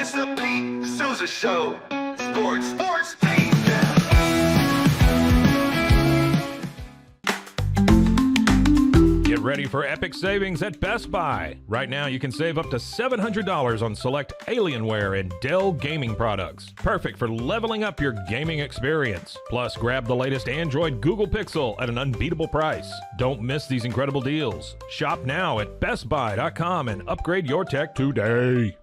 It's the Pete Sousa Show. Sports, Pete. Get ready for epic savings at Best Buy. Right now, you can save up to $700 on select Alienware and Dell gaming products. Perfect for leveling up your gaming experience. Plus, grab the latest Android Google Pixel at an unbeatable price. Don't miss these incredible deals. Shop now at bestbuy.com and upgrade your tech today.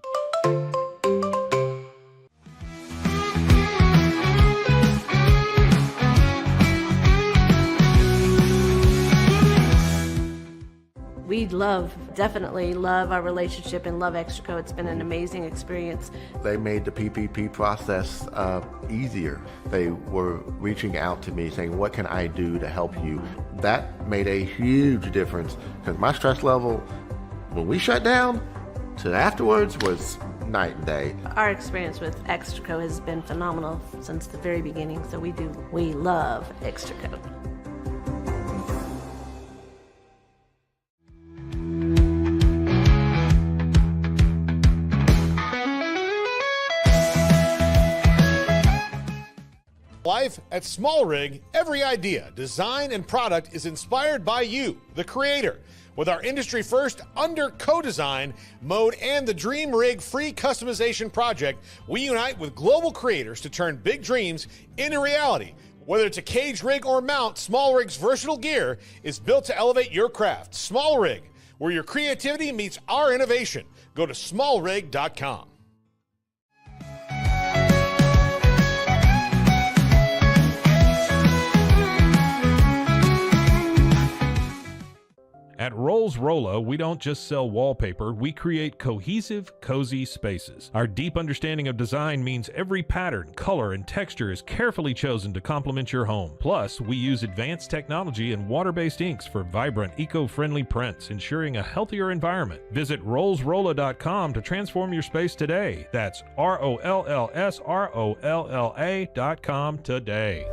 We definitely love our relationship and love Extraco. It's been an amazing experience. They made the PPP process easier. They were reaching out to me saying, what can I do to help you? That made a huge difference because my stress level when we shut down to afterwards was night and day. Our experience with Extraco has been phenomenal since the very beginning, so we love Extraco. Life at Small Rig, every idea, design, and product is inspired by you, the creator. With our industry-first under co-design mode and the Dream Rig free customization project, we unite with global creators to turn big dreams into reality. Whether it's a cage rig or mount, Small Rig's versatile gear is built to elevate your craft. Small Rig, where your creativity meets our innovation. Go to smallrig.com. At Rolls Rolla, we don't just sell wallpaper, we create cohesive, cozy spaces. Our deep understanding of design means every pattern, color, and texture is carefully chosen to complement your home. Plus, we use advanced technology and water-based inks for vibrant, eco-friendly prints, ensuring a healthier environment. Visit rollsrolla.com to transform your space today. That's ROLLSROLLA.com today.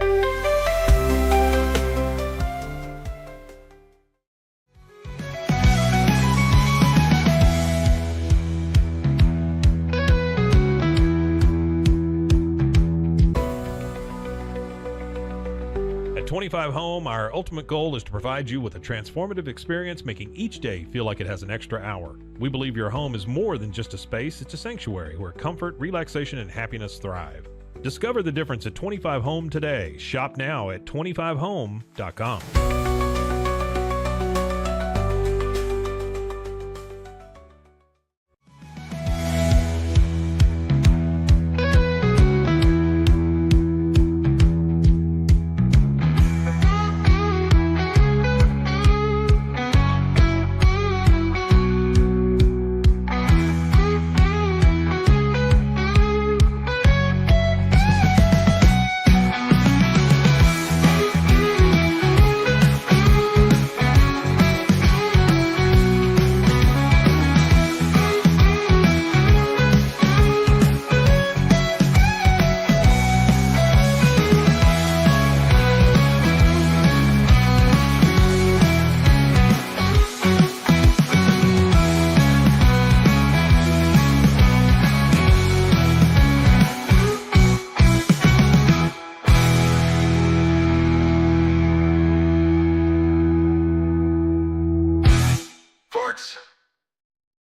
At 25 Home, our ultimate goal is to provide you with a transformative experience, making each day feel like it has an extra hour. We believe your home is more than just a space, it's a sanctuary where comfort, relaxation, and happiness thrive. Discover the difference at 25 Home today. Shop now at 25home.com.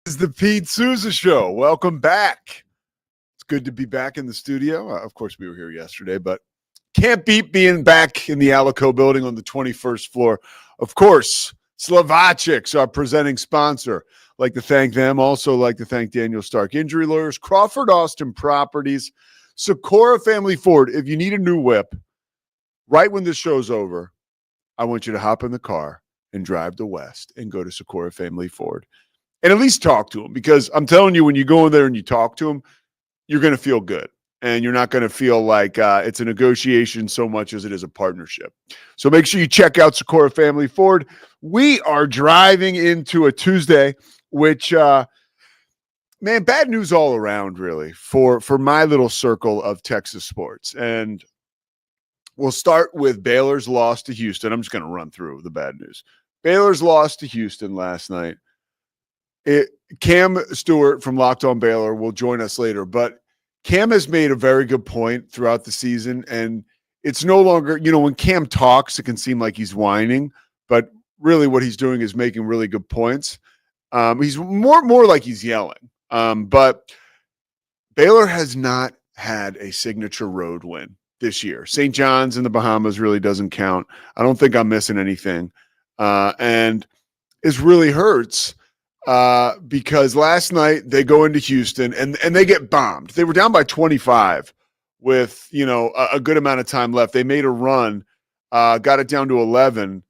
This is the Pete Sousa Show. Welcome back. It's good to be back in the studio. Of course, we were here yesterday, but can't beat being back in the Alico building on the 21st floor. Of course, Slovacic's our presenting sponsor. Like to thank them. Also like to thank Daniel Stark Injury Lawyers, Crawford Austin Properties, Socorro Family Ford. If you need a new whip, right when this show's over, I want you to hop in the car and drive to West and go to Socorro Family Ford. And at least talk to them, because I'm telling you, when you go in there and you talk to them, you're going to feel good. And you're not going to feel like it's a negotiation so much as it is a partnership. So make sure you check out Socorro Family Ford. We are driving into a Tuesday, which, man, bad news all around, really, for my little circle of Texas sports. And we'll start with Baylor's loss to Houston. I'm just going to run through the bad news. Baylor's loss to Houston last night. Cam Stewart from Locked On Baylor will join us later, but Cam has made a very good point throughout the season, and it's no longer, when Cam talks, it can seem like he's whining, but really what he's doing is making really good points. He's more like he's yelling. But Baylor has not had a signature road win this year. St. John's in the Bahamas really doesn't count. I don't think I'm missing anything. And it really hurts because last night they go into Houston and they get bombed. They were down by 25 with, a good amount of time left. They made a run, got it down to 11.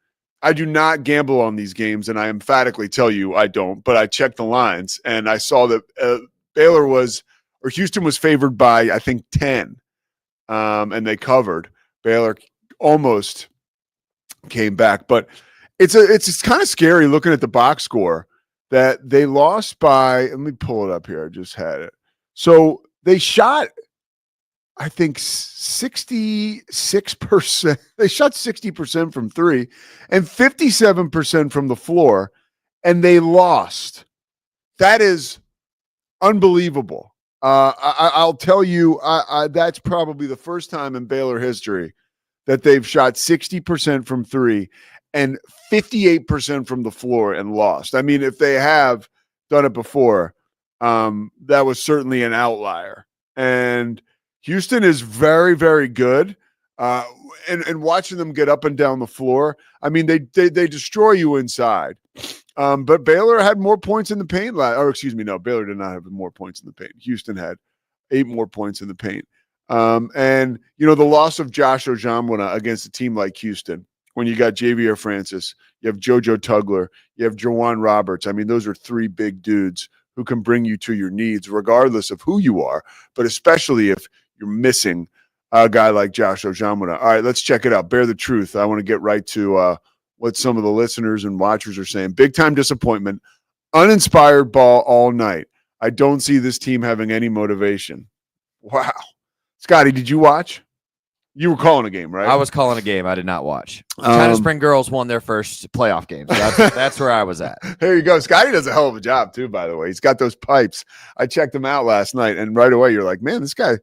I do not gamble on these games, and I emphatically tell you I don't, but I checked the lines, and I saw that Houston was favored by, I think, 10, and they covered. Baylor almost came back, but it's kind of scary looking at the box score that they lost by, let me pull it up here. I just had it. So they shot, I think 66%. They shot 60% from three and 57% from the floor, and they lost. That is unbelievable. I'll tell you, that's probably the first time in Baylor history that they've shot 60% from three and 58% from the floor and lost. I mean, if they have done it before, that was certainly an outlier. And Houston is very, very good. And watching them get up and down the floor, I mean, they destroy you inside. But Baylor had more points in the paint. Baylor did not have more points in the paint. Houston had 8 more points in the paint. And, the loss of Josh Ojamwana against a team like Houston, when you got Javier Francis, you have JoJo Tugler, you have Jawan Roberts. I mean, those are 3 big dudes who can bring you to your needs regardless of who you are, but especially if you're missing a guy like Josh Ojamwana. All right, let's check it out. Bear the truth. I want to get right to what some of the listeners and watchers are saying. Big time disappointment. Uninspired ball all night. I don't see this team having any motivation. Wow. Scotty, did you watch? You were calling a game, right? I was calling a game. I did not watch. China Spring Girls won their first playoff game. So that's where I was at. There you go. Scotty does a hell of a job too, by the way. He's got those pipes. I checked him out last night, and right away you're like, man, this guy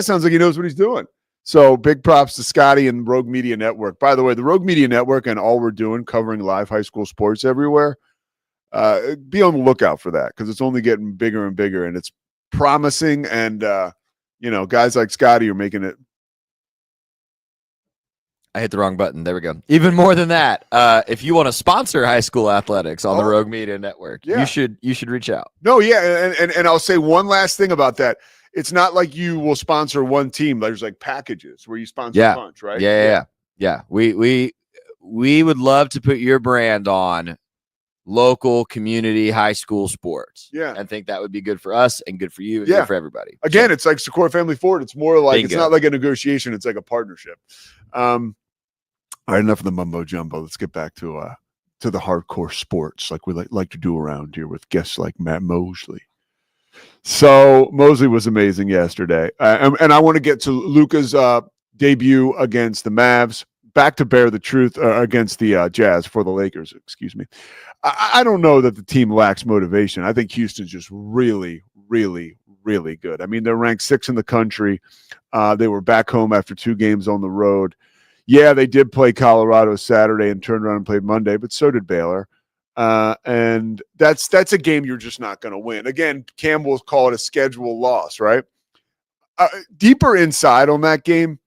sounds like he knows what he's doing. So big props to Scotty and Rogue Media Network. By the way, the Rogue Media Network and all we're doing, covering live high school sports everywhere, be on the lookout for that because it's only getting bigger and bigger, and it's promising. And, guys like Scotty are making it. I hit the wrong button. There we go. Even more than that, if you want to sponsor high school athletics on the Rogue Media Network, you should reach out. No, yeah, and I'll say one last thing about that. It's not like you will sponsor one team. There's like packages where you sponsor a bunch, right? Yeah. We would love to put your brand on local community high school sports. Yeah. And think that would be good for us and good for you and good for everybody. Again, it's like Secor Family Ford. It's more like It's not like a negotiation. It's like a partnership. All right, enough of the mumbo jumbo. Let's get back to the hardcore sports like we like to do around here with guests like Matt Mosley. So Mosley was amazing yesterday. And I want to get to Luka's debut against the Mavs. Back to bear the truth against the Jazz for the Lakers, excuse me. I don't know that the team lacks motivation. I think Houston's just really, really, really good. I mean, they're ranked 6th in the country. They were back home after 2 games on the road. Yeah, they did play Colorado Saturday and turned around and played Monday, but so did Baylor. And that's a game you're just not going to win. Again, Cam will call it a schedule loss, right? Deeper inside on that game,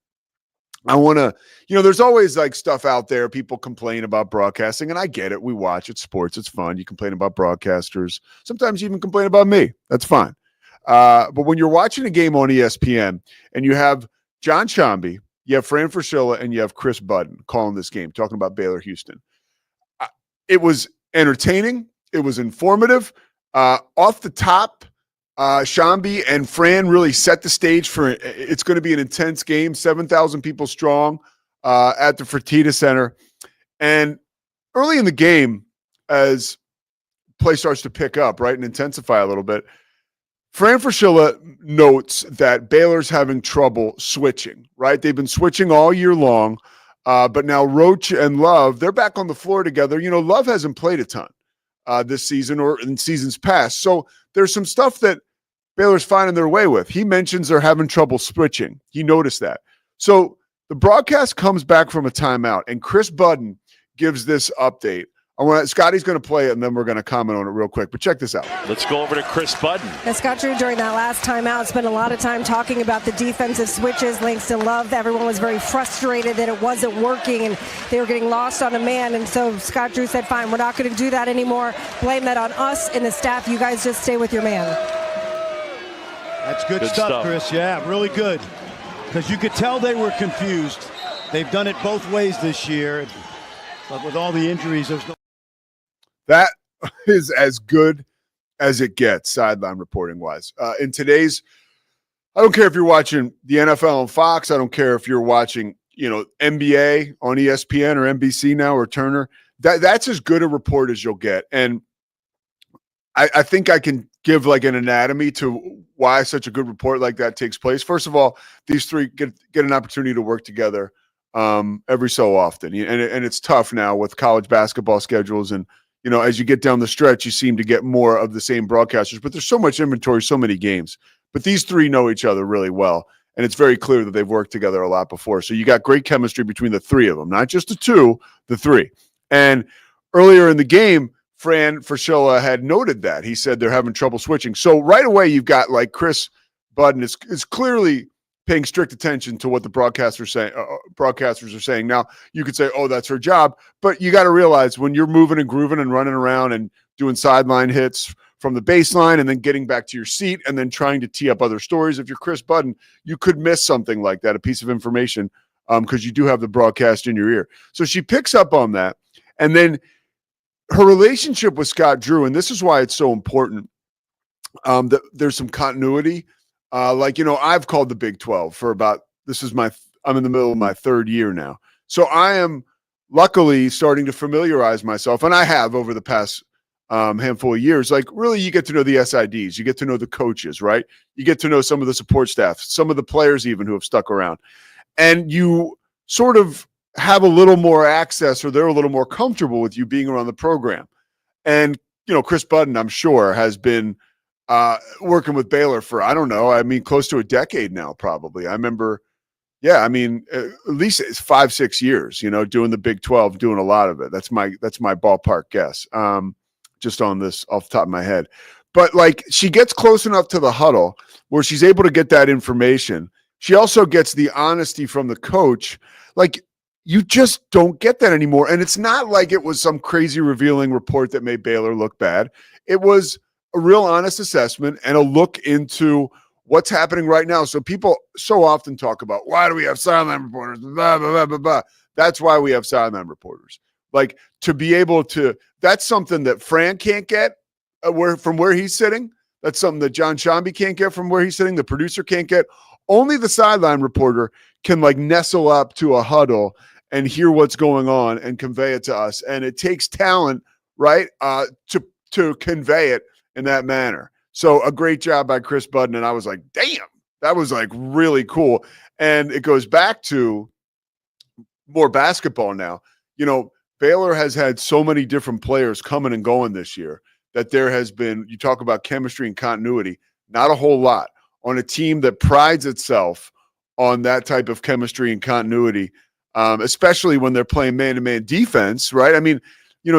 I want to, there's always like stuff out there. People complain about broadcasting, and I get it. We watch it. Sports. It's fun. You complain about broadcasters. Sometimes you even complain about me. That's fine. But when you're watching a game on ESPN and you have John Shambi, you have Fran Fraschilla, and you have Chris Budden calling this game, talking about Baylor Houston. It was entertaining. It was informative. Off the top, Shambi and Fran really set the stage for it's going to be an intense game, 7,000 people strong at the Fertitta Center. And early in the game, as play starts to pick up, right, and intensify a little bit, Fran Fraschilla notes that Baylor's having trouble switching, right? They've been switching all year long, but now Roach and Love, they're back on the floor together. Love hasn't played a ton. this season or in seasons past. So there's some stuff that Baylor's finding their way with. He mentions they're having trouble switching. He noticed that. So the broadcast comes back from a timeout, and Chris Budden gives this update. Scotty's going to play it, and then we're going to comment on it real quick. But check this out. Let's go over to Chris Budden. And Scott Drew, during that last timeout, spent a lot of time talking about the defensive switches. Langston Love, everyone was very frustrated that it wasn't working, and they were getting lost on a man. And so Scott Drew said, fine, we're not going to do that anymore. Blame that on us and the staff. You guys just stay with your man. That's good stuff, Chris. Yeah, really good. Because you could tell they were confused. They've done it both ways this year. But with all the injuries, there's no... That is as good as it gets, sideline reporting wise. In today's, I don't care if you're watching the NFL on Fox. I don't care if you're watching, NBA on ESPN or NBC now or Turner. That's as good a report as you'll get. And I think I can give like an anatomy to why such a good report like that takes place. First of all, these three get an opportunity to work together every so often. And it's tough now with college basketball schedules. And, as you get down the stretch, you seem to get more of the same broadcasters. But there's so much inventory, so many games. But these three know each other really well. And it's very clear that they've worked together a lot before. So you got great chemistry between the three of them, not just the two, the three. And earlier in the game, Fran Fraschilla had noted that. He said they're having trouble switching. So right away, you've got like Chris Budden is clearly paying strict attention to what the broadcasters are saying. Now, you could say, oh, that's her job. But you got to realize when you're moving and grooving and running around and doing sideline hits from the baseline and then getting back to your seat and then trying to tee up other stories, if you're Chris Budden, you could miss something like that, a piece of information, because you do have the broadcast in your ear. So she picks up on that. And then her relationship with Scott Drew, and this is why it's so important, that there's some continuity. I've called the Big 12 for I'm in the middle of my third year now. So I am luckily starting to familiarize myself, and I have over the past handful of years. Like, really, you get to know the SIDs, you get to know the coaches, right? You get to know some of the support staff, some of the players even who have stuck around. And you sort of have a little more access, or they're a little more comfortable with you being around the program. And, Chris Budden, I'm sure, has been working with Baylor for, close to a decade now, probably. I remember, at least it's 5-6 years, doing the Big 12, doing a lot of it. That's my ballpark guess, just on this off the top of my head. But like, she gets close enough to the huddle where she's able to get that information. She also gets the honesty from the coach. Like, you just don't get that anymore. And it's not like it was some crazy revealing report that made Baylor look bad. It was a real honest assessment and a look into what's happening right now. So people so often talk about, why do we have sideline reporters? Blah, blah, blah, blah, blah. That's why we have sideline reporters. Like, to be able to, that's something that Fran can't get from where he's sitting. That's something that John Shambi can't get from where he's sitting. The producer can't get. Only the sideline reporter can like nestle up to a huddle and hear what's going on and convey it to us. And it takes talent, right, to convey it in that manner. So a great job by Chris Budden. And I was like, damn, that was like really cool. And it goes back to more basketball now. Baylor has had so many different players coming and going this year that there has been, you talk about chemistry and continuity, not a whole lot on a team that prides itself on that type of chemistry and continuity, especially when they're playing man-to-man defense, right? I mean,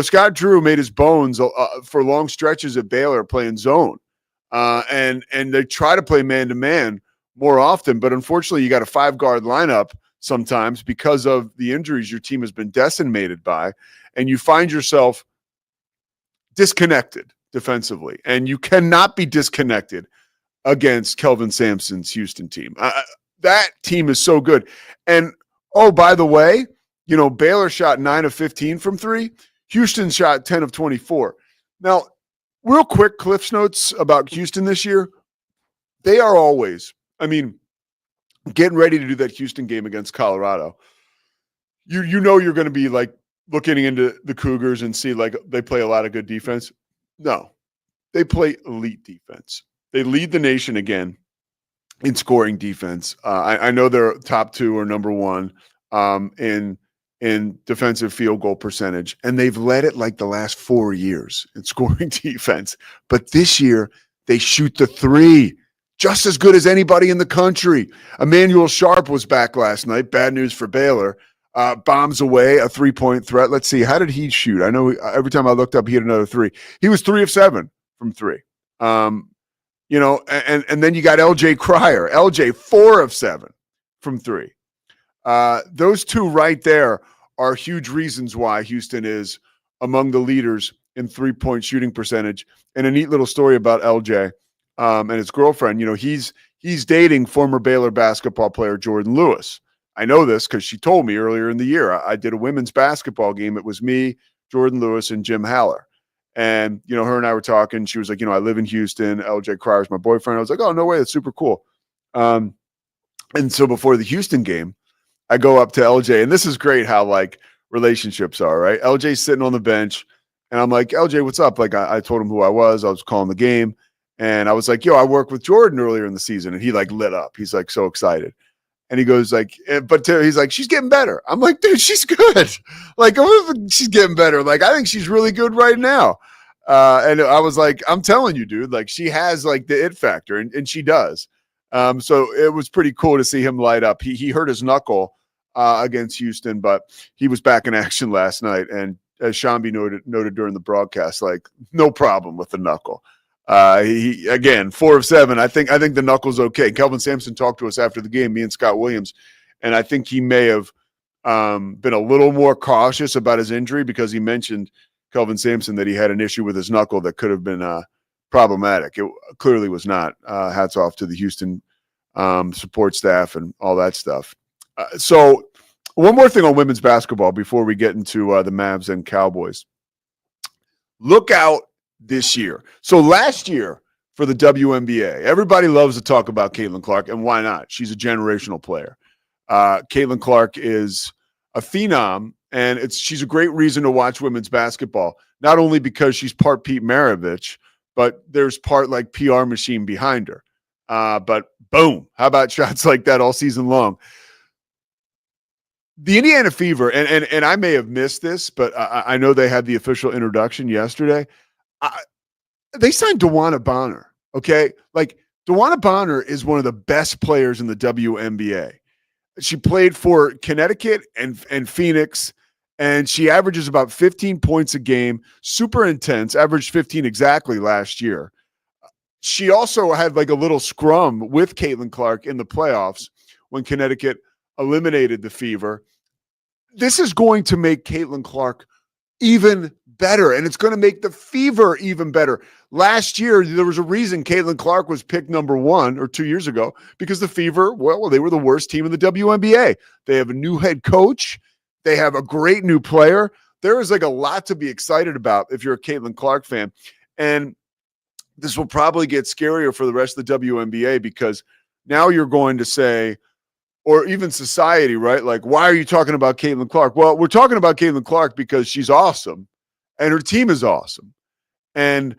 Scott Drew made his bones for long stretches at Baylor playing zone, and they try to play man-to-man more often, but unfortunately you got a 5-guard lineup sometimes because of the injuries your team has been decimated by, and you find yourself disconnected defensively, and you cannot be disconnected against Kelvin Sampson's Houston team. That team is so good. And, oh, by the way, Baylor shot 9 of 15 from 3. Houston shot 10 of 24. Now, real quick Cliff's notes about Houston this year. They are always, getting ready to do that Houston game against Colorado. You're going to be like looking into the Cougars and see like they play a lot of good defense. No, they play elite defense. They lead the nation again in scoring defense. I know they're top 2 or number 1 in in defensive field goal percentage, and they've led it like the last 4 years in scoring defense. But this year, they shoot the three just as good as anybody in the country. Emmanuel Sharp was back last night. Bad news for Baylor. Bombs away, a three-point threat. Let's see. How did he shoot? I know every time I looked up, he had another three. He was 3 of 7 from three. And then you got LJ Cryer. LJ, 4 of 7 from three. Those two right there are huge reasons why Houston is among the leaders in three-point shooting percentage. And a neat little story about LJ and his girlfriend. He's dating former Baylor basketball player Jordan Lewis. I know this because she told me earlier in the year. I did a women's basketball game. It was me, Jordan Lewis, and Jim Haller. And, her and I were talking. She was like, I live in Houston. LJ Cryer is my boyfriend. I was like, oh, no way. That's super cool. And so before the Houston game, I go up to LJ, and this is great how relationships are, right? LJ's sitting on the bench, and I'm like, LJ, what's up? I told him who I was calling the game, and I was like, yo, I worked with Jordan earlier in the season, and he lit up. He's so excited. And he goes he's like, she's getting better. I'm like, dude, she's good. She's getting better. I think she's really good right now. And I was like, I'm telling you, dude, she has the it factor, and she does. So it was pretty cool to see him light up. He hurt his knuckle against Houston, but he was back in action last night. And as Shambi noted during the broadcast, no problem with the knuckle. He again, 4 of 7. I think the knuckle's okay. Kelvin Sampson talked to us after the game, me and Scott Williams, and I think he may have been a little more cautious about his injury because he mentioned, Kelvin Sampson, that he had an issue with his knuckle that could have been problematic. It clearly was not. Hats off to the Houston support staff and all that stuff. So one more thing on women's basketball before we get into the Mavs and Cowboys. Look out this year. So last year for the WNBA, everybody loves to talk about Caitlin Clark, and why not? She's a generational player. Caitlin Clark is a phenom, and she's a great reason to watch women's basketball, not only because she's part Pete Maravich, but there's part PR machine behind her. But boom, how about shots like that all season long? The Indiana Fever, and I may have missed this, but I know they had the official introduction yesterday. They signed DeWanna Bonner, okay? DeWanna Bonner is one of the best players in the WNBA. She played for Connecticut and Phoenix, and she averages about 15 points a game, super intense, averaged 15 exactly last year. She also had a little scrum with Caitlin Clark in the playoffs when Connecticut eliminated the Fever. This is going to make Caitlin Clark even better, and it's going to make the Fever even better. Last year, there was a reason Caitlin Clark was picked number 1 or 2 years ago, because the Fever, they were the worst team in the WNBA. They have a new head coach. They have a great new player. There is a lot to be excited about if you're a Caitlin Clark fan. And this will probably get scarier for the rest of the WNBA, because now you're going to say, or even society, right? Why are you talking about Caitlin Clark? Well, we're talking about Caitlin Clark because she's awesome and her team is awesome. And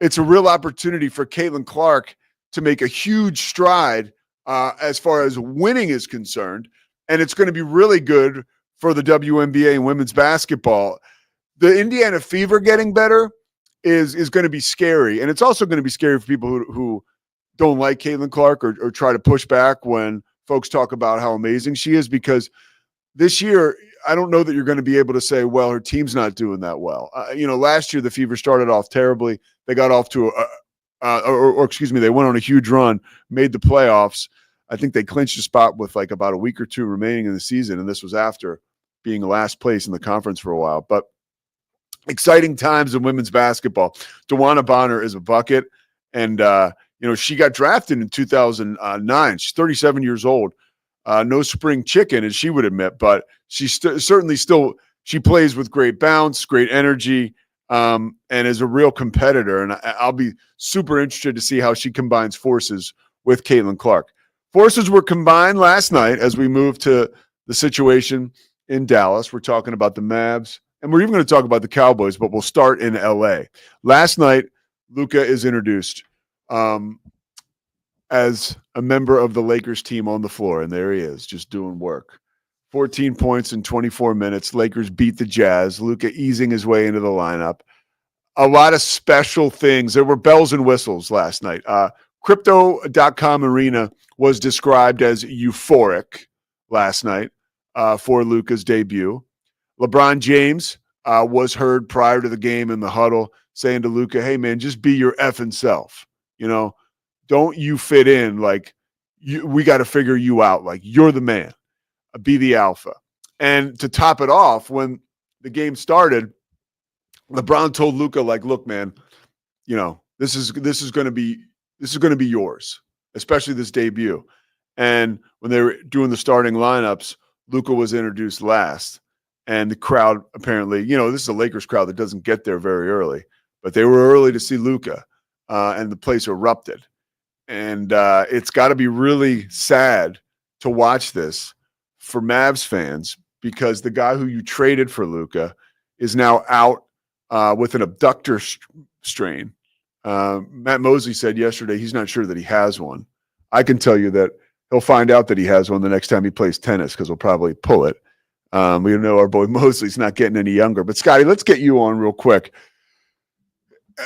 it's a real opportunity for Caitlin Clark to make a huge stride as far as winning is concerned. And it's going to be really good for the WNBA and women's basketball. The Indiana Fever getting better is going to be scary. And it's also going to be scary for people who don't like Caitlin Clark or try to push back when folks talk about how amazing she is, because this year, I don't know that you're going to be able to say, well, her team's not doing that well. Last year, the Fever started off terribly. They got off to they went on a huge run, made the playoffs. I think they clinched a spot with about a week or two remaining in the season. And this was after being last place in the conference for a while. But exciting times in women's basketball. DeWanna Bonner is a bucket. And, she got drafted in 2009. She's 37 years old. No spring chicken, as she would admit, but she certainly still plays with great bounce, great energy, and is a real competitor. And I'll be super interested to see how she combines forces with Caitlin Clark. Forces were combined last night as we move to the situation in Dallas. We're talking about the Mavs, and we're even going to talk about the Cowboys, but we'll start in LA. Last night, Luka is introduced as a member of the Lakers team on the floor, and there he is, just doing work 14 points in 24 minutes. Lakers beat the Jazz. Luka easing his way into the lineup. A lot of special things. There were bells and whistles last night. Crypto.com Arena was described as euphoric last night for Luka's debut. LeBron James was heard prior to the game in the huddle saying to Luka, hey, man, just be your effing self. You know, don't you fit in. Like, we got to figure you out. Like, you're the man. Be the alpha. And to top it off, when the game started, LeBron told Luka, like, look, man, you know, this is going to be yours, especially this debut. And when they were doing the starting lineups, Luka was introduced last. And the crowd apparently, you know, this is a Lakers crowd that doesn't get there very early, but they were early to see Luka, and the place erupted. And it's got to be really sad to watch this for Mavs fans, because the guy who you traded for Luka is now out with an abductor strain. Matt Mosley said yesterday he's not sure that he has one. I can tell you that he'll find out that he has one the next time he plays tennis, because he'll probably pull it. We know our boy Mosley's not getting any younger. But Scotty, let's get you on real quick.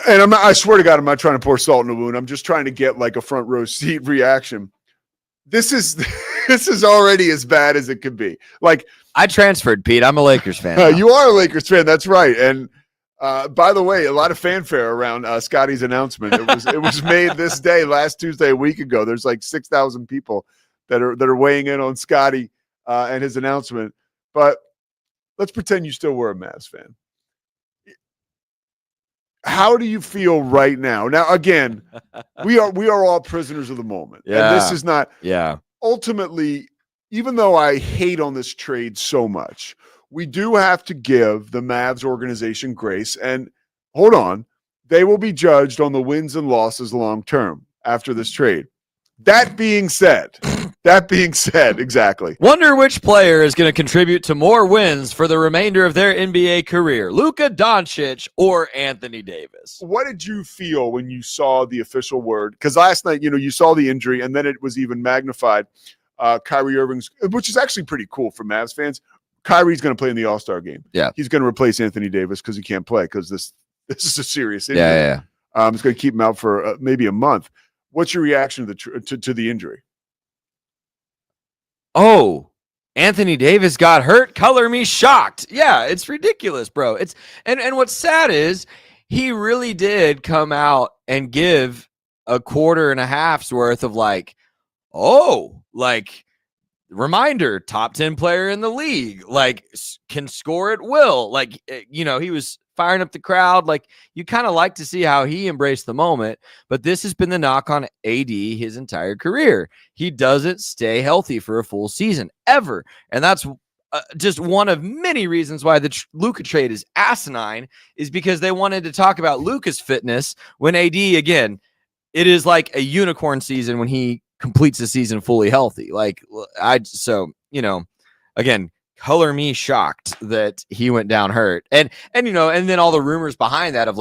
And I swear to God, I'm not trying to pour salt in the wound. I'm just trying to get like a front row seat reaction. This is already as bad as it could be. Like, I transferred, Pete. I'm a Lakers fan. You are a Lakers fan. That's right. And by the way, a lot of fanfare around Scotty's announcement. It was made this day, last Tuesday, a week ago. There's like 6,000 people that are weighing in on Scotty and his announcement. But let's pretend you still were a Mavs fan. How do you feel right now? Now, again, we are all prisoners of the moment. Yeah. And this is not. Yeah. Ultimately, even though I hate on this trade so much, we do have to give the Mavs organization grace. And hold on, they will be judged on the wins and losses long term after this trade. That being said, exactly. Wonder which player is going to contribute to more wins for the remainder of their NBA career, Luka Doncic or Anthony Davis? What did you feel when you saw the official word? Because last night, you saw the injury, and then it was even magnified. Kyrie Irving's, which is actually pretty cool for Mavs fans. Kyrie's going to play in the All-Star game. Yeah. He's going to replace Anthony Davis because he can't play because this is a serious injury. Yeah. It's going to keep him out for maybe a month. What's your reaction to the injury? Oh, Anthony Davis got hurt. Color me shocked. Yeah, it's ridiculous, bro. It's and what's sad is he really did come out and give a quarter and a half's worth of reminder, top 10 player in the league, can score at will. He was firing up the crowd. You kind of like to see how he embraced the moment, but this has been the knock on AD his entire career. He doesn't stay healthy for a full season ever. And that's just one of many reasons why the Luka trade is asinine, is because they wanted to talk about Luka's fitness when AD, again, it is like a unicorn season when he completes the season fully healthy. Again, color me shocked that he went down hurt. And then all the rumors behind that of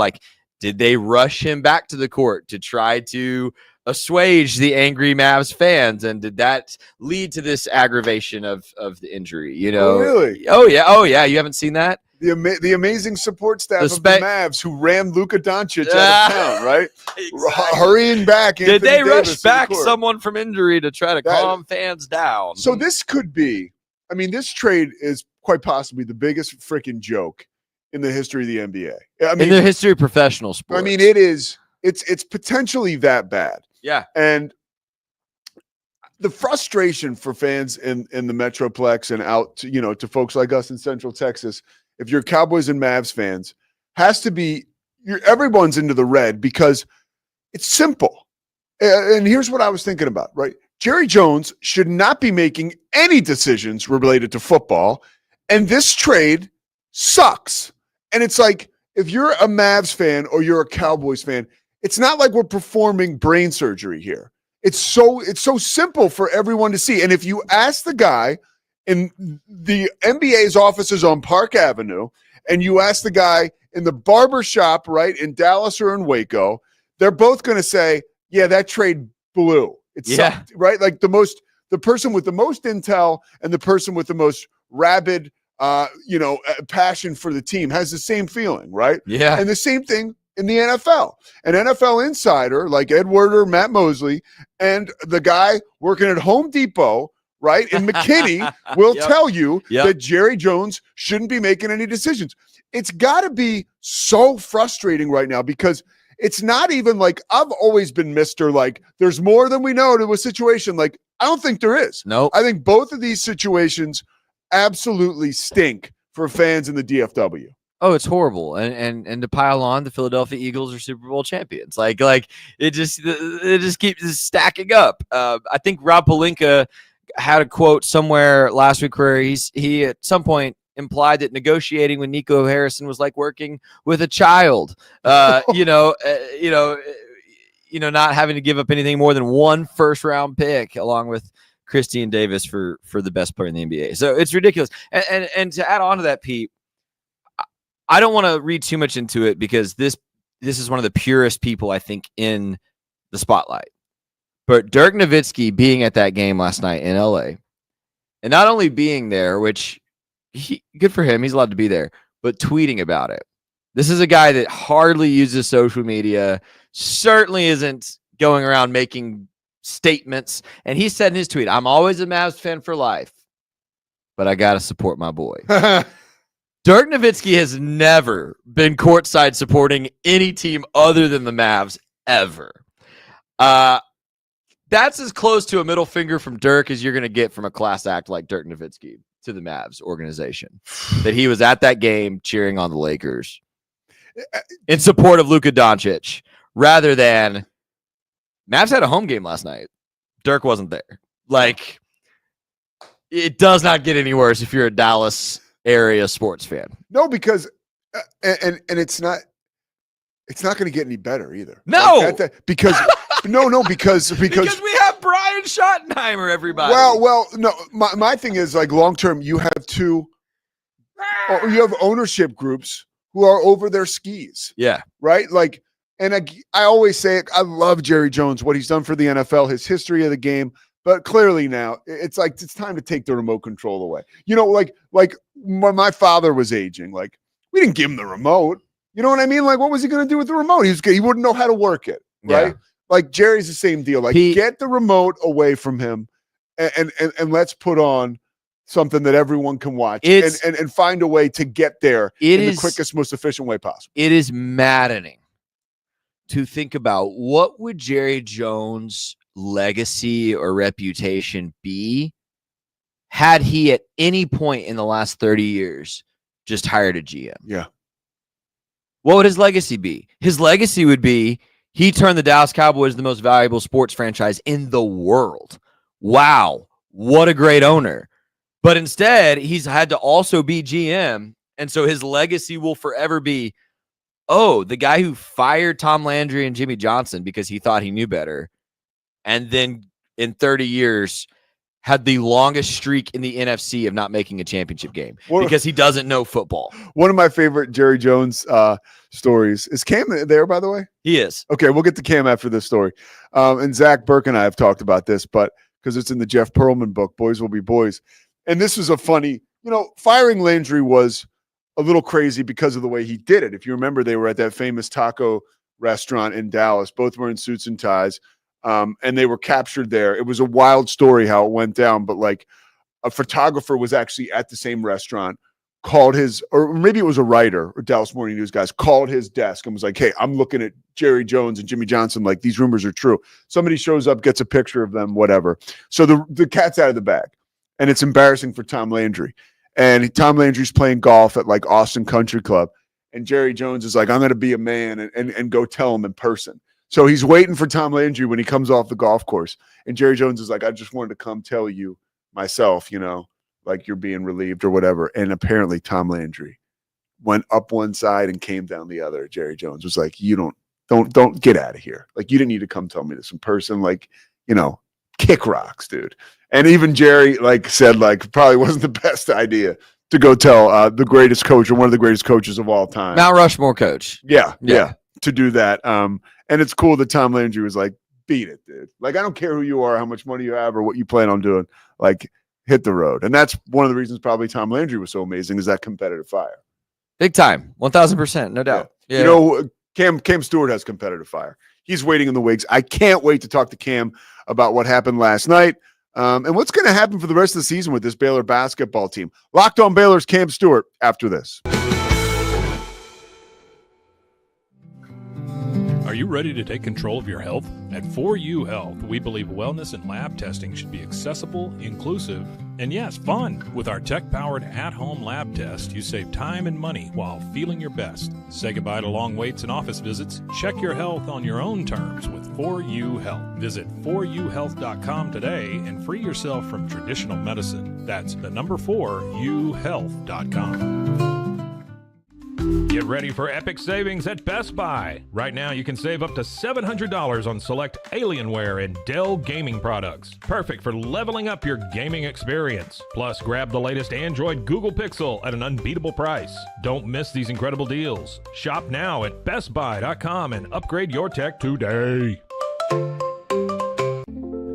did they rush him back to the court to try to assuage the angry Mavs fans? And did that lead to this aggravation of the injury? Oh, really? Oh yeah. You haven't seen that? The amazing support staff of the Mavs who ran Luka Doncic out of town, right? Exactly. Hurrying back. Did they rush back someone from injury to try to calm fans down? So this could be, this trade is quite possibly the biggest freaking joke in the history of the NBA. In the history of professional sports. It is. It's potentially that bad. Yeah. And the frustration for fans in the Metroplex and out to folks like us in Central Texas, if you're Cowboys and Mavs fans, has to be everyone's into the red because it's simple. And here's what I was thinking about, right? Jerry Jones should not be making any decisions related to football, and this trade sucks. And it's like, if you're a Mavs fan or you're a Cowboys fan, it's not like we're performing brain surgery here. It's so simple for everyone to see. And if you ask the guy in the NBA's offices on Park Avenue, and you ask the guy in the barber shop, right, in Dallas or in Waco, they're both going to say, yeah, that trade blew. It sucked, right? The person with the most intel and the person with the most rabid, passion for the team, has the same feeling, right? Yeah. And the same thing in the NFL. An NFL insider like Ed Werder, Matt Mosley, and the guy working at Home Depot, right, in McKinney will tell you that Jerry Jones shouldn't be making any decisions. It's got to be so frustrating right now because it's not even like I've always been Mr. like there's more than we know to a situation. Like, I don't think there is. No, I think both of these situations absolutely stink for fans in the DFW. Oh, it's horrible. And to pile on, the Philadelphia Eagles are Super Bowl champions. Like it just keeps stacking up. I think Rob Pelinka had a quote somewhere last week where he at some point implied that negotiating with Nico Harrison was like working with a child. Not having to give up anything more than one first-round pick, along with Christian Davis for the best player in the NBA. So it's ridiculous. And to add on to that, Pete, I don't want to read too much into it because this is one of the purest people I think in the spotlight. But Dirk Nowitzki being at that game last night in LA, and not only being there, which good for him, he's allowed to be there, but tweeting about it. This is a guy that hardly uses social media, certainly isn't going around making statements. And he said in his tweet, "I'm always a Mavs fan for life, but I got to support my boy." Dirk Nowitzki has never been courtside supporting any team other than the Mavs ever. That's as close to a middle finger from Dirk as you're going to get from a class act like Dirk Nowitzki to the Mavs organization. That he was at that game cheering on the Lakers in support of Luka Doncic, rather than Mavs had a home game last night. Dirk wasn't there. Like, it does not get any worse if you're a Dallas area sports fan. No, because and it's not going to get any better either. No, like because because we have Brian Schottenheimer. Everybody. Well, no. My thing is like long term. You have ownership groups who are over their skis. Yeah. Right. Like, and I always say it, I love Jerry Jones, what he's done for the NFL, his history of the game. But clearly now it's like, it's time to take the remote control away. Like when my father was aging, like we didn't give him the remote. You know what I mean? Like, what was he going to do with the remote? He wouldn't know how to work it. Right. Yeah. Like Jerry's the same deal. Like get the remote away from him and let's put on something that everyone can watch and find a way to get there the quickest, most efficient way possible. It is maddening to think about what would Jerry Jones' legacy or reputation be had he at any point in the last 30 years just hired a GM. Yeah. What would his legacy be? His legacy would be he turned the Dallas Cowboys the most valuable sports franchise in the world. Wow, what a great owner. But instead, he's had to also be GM, and so his legacy will forever be, the guy who fired Tom Landry and Jimmy Johnson because he thought he knew better, and then in 30 years had the longest streak in the NFC of not making a championship game because he doesn't know football. One of my favorite Jerry Jones stories. Is Cam there, by the way? He is. Okay, we'll get to Cam after this story. And Zach Burke and I have talked about this, but because it's in the Jeff Pearlman book, Boys Will Be Boys. And this was a funny, firing Landry was a little crazy because of the way he did it. If you remember, they were at that famous taco restaurant in Dallas. Both were in suits and ties. And they were captured there. It was a wild story how it went down, but like a photographer was actually at the same restaurant, called or maybe it was a writer or Dallas Morning News guys, called his desk and was like, "Hey, I'm looking at Jerry Jones and Jimmy Johnson. Like, these rumors are true." Somebody shows up, gets a picture of them, whatever. So the cat's out of the bag, and it's embarrassing for Tom Landry. And Tom Landry's playing golf at like Austin Country Club, and Jerry Jones is like, "I'm going to be a man and go tell him in person." So he's waiting for Tom Landry when he comes off the golf course. And Jerry Jones is like, "I just wanted to come tell you myself, like you're being relieved or whatever." And apparently Tom Landry went up one side and came down the other. Jerry Jones was like, "You don't get out of here. Like, you didn't need to come tell me this in person. Like, kick rocks, dude." And even Jerry said probably wasn't the best idea to go tell the greatest coach or one of the greatest coaches of all time. Mount Rushmore coach. Yeah. To do that. And it's cool that Tom Landry was like, "Beat it, dude. Like, I don't care who you are, how much money you have, or what you plan on doing. Like, hit the road. And that's one of the reasons probably Tom Landry was so amazing, is that competitive fire. Big time. 1,000%. No doubt. Yeah. You know, Cam Stewart has competitive fire. He's waiting in the wings. I can't wait to talk to Cam about what happened last night and what's going to happen for the rest of the season with this Baylor basketball team. Locked on Baylor's Cam Stewart after this. Are you ready to take control of your health? At 4U Health, we believe wellness and lab testing should be accessible, inclusive, and yes, fun. With our tech-powered at-home lab test, you save time and money while feeling your best. Say goodbye to long waits and office visits. Check your health on your own terms with 4U Health. Visit 4uhealth.com today and free yourself from traditional medicine. That's the number 4uhealth.com. Get ready for epic savings at Best Buy. Right now, you can save up to $700 on select Alienware and Dell gaming products. Perfect for leveling up your gaming experience. Plus, grab the latest Android Google Pixel at an unbeatable price. Don't miss these incredible deals. Shop now at bestbuy.com and upgrade your tech today.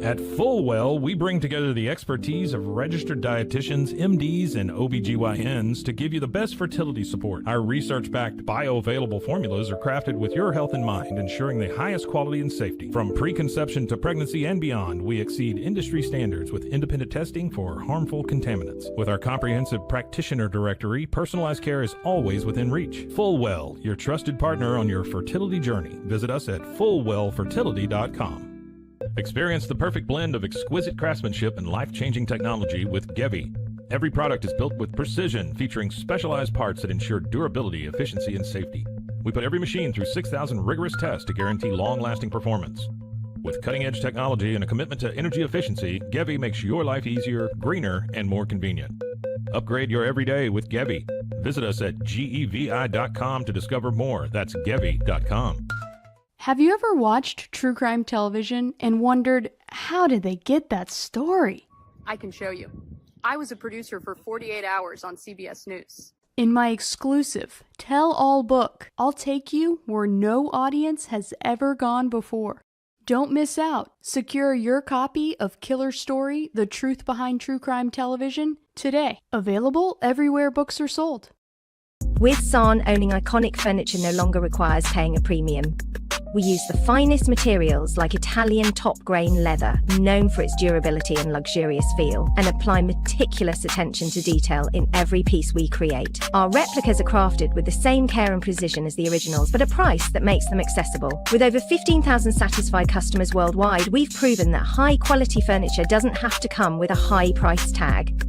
At Fullwell, we bring together the expertise of registered dietitians, MDs, and OBGYNs to give you the best fertility support. Our research-backed bioavailable formulas are crafted with your health in mind, ensuring the highest quality and safety. From preconception to pregnancy and beyond, we exceed industry standards with independent testing for harmful contaminants. With our comprehensive practitioner directory, personalized care is always within reach. Fullwell, your trusted partner on your fertility journey. Visit us at fullwellfertility.com. Experience the perfect blend of exquisite craftsmanship and life-changing technology with Gevi. Every product is built with precision, featuring specialized parts that ensure durability, efficiency, and safety. We put every machine through 6,000 rigorous tests to guarantee long-lasting performance. With cutting-edge technology and a commitment to energy efficiency, Gevi makes your life easier, greener, and more convenient. Upgrade your everyday with Gevi. Visit us at gevi.com to discover more. That's gevi.com. Have you ever watched true crime television and wondered, how did they get that story? I can show you. I was a producer for 48 Hours on CBS News. In my exclusive tell-all book, I'll take you where no audience has ever gone before. Don't miss out. Secure your copy of Killer Story, The Truth Behind True Crime Television today. Available everywhere books are sold. With San, owning iconic furniture no longer requires paying a premium. We use the finest materials like Italian top-grain leather, known for its durability and luxurious feel, and apply meticulous attention to detail in every piece we create. Our replicas are crafted with the same care and precision as the originals, but a price that makes them accessible. With over 15,000 satisfied customers worldwide, we've proven that high-quality furniture doesn't have to come with a high price tag.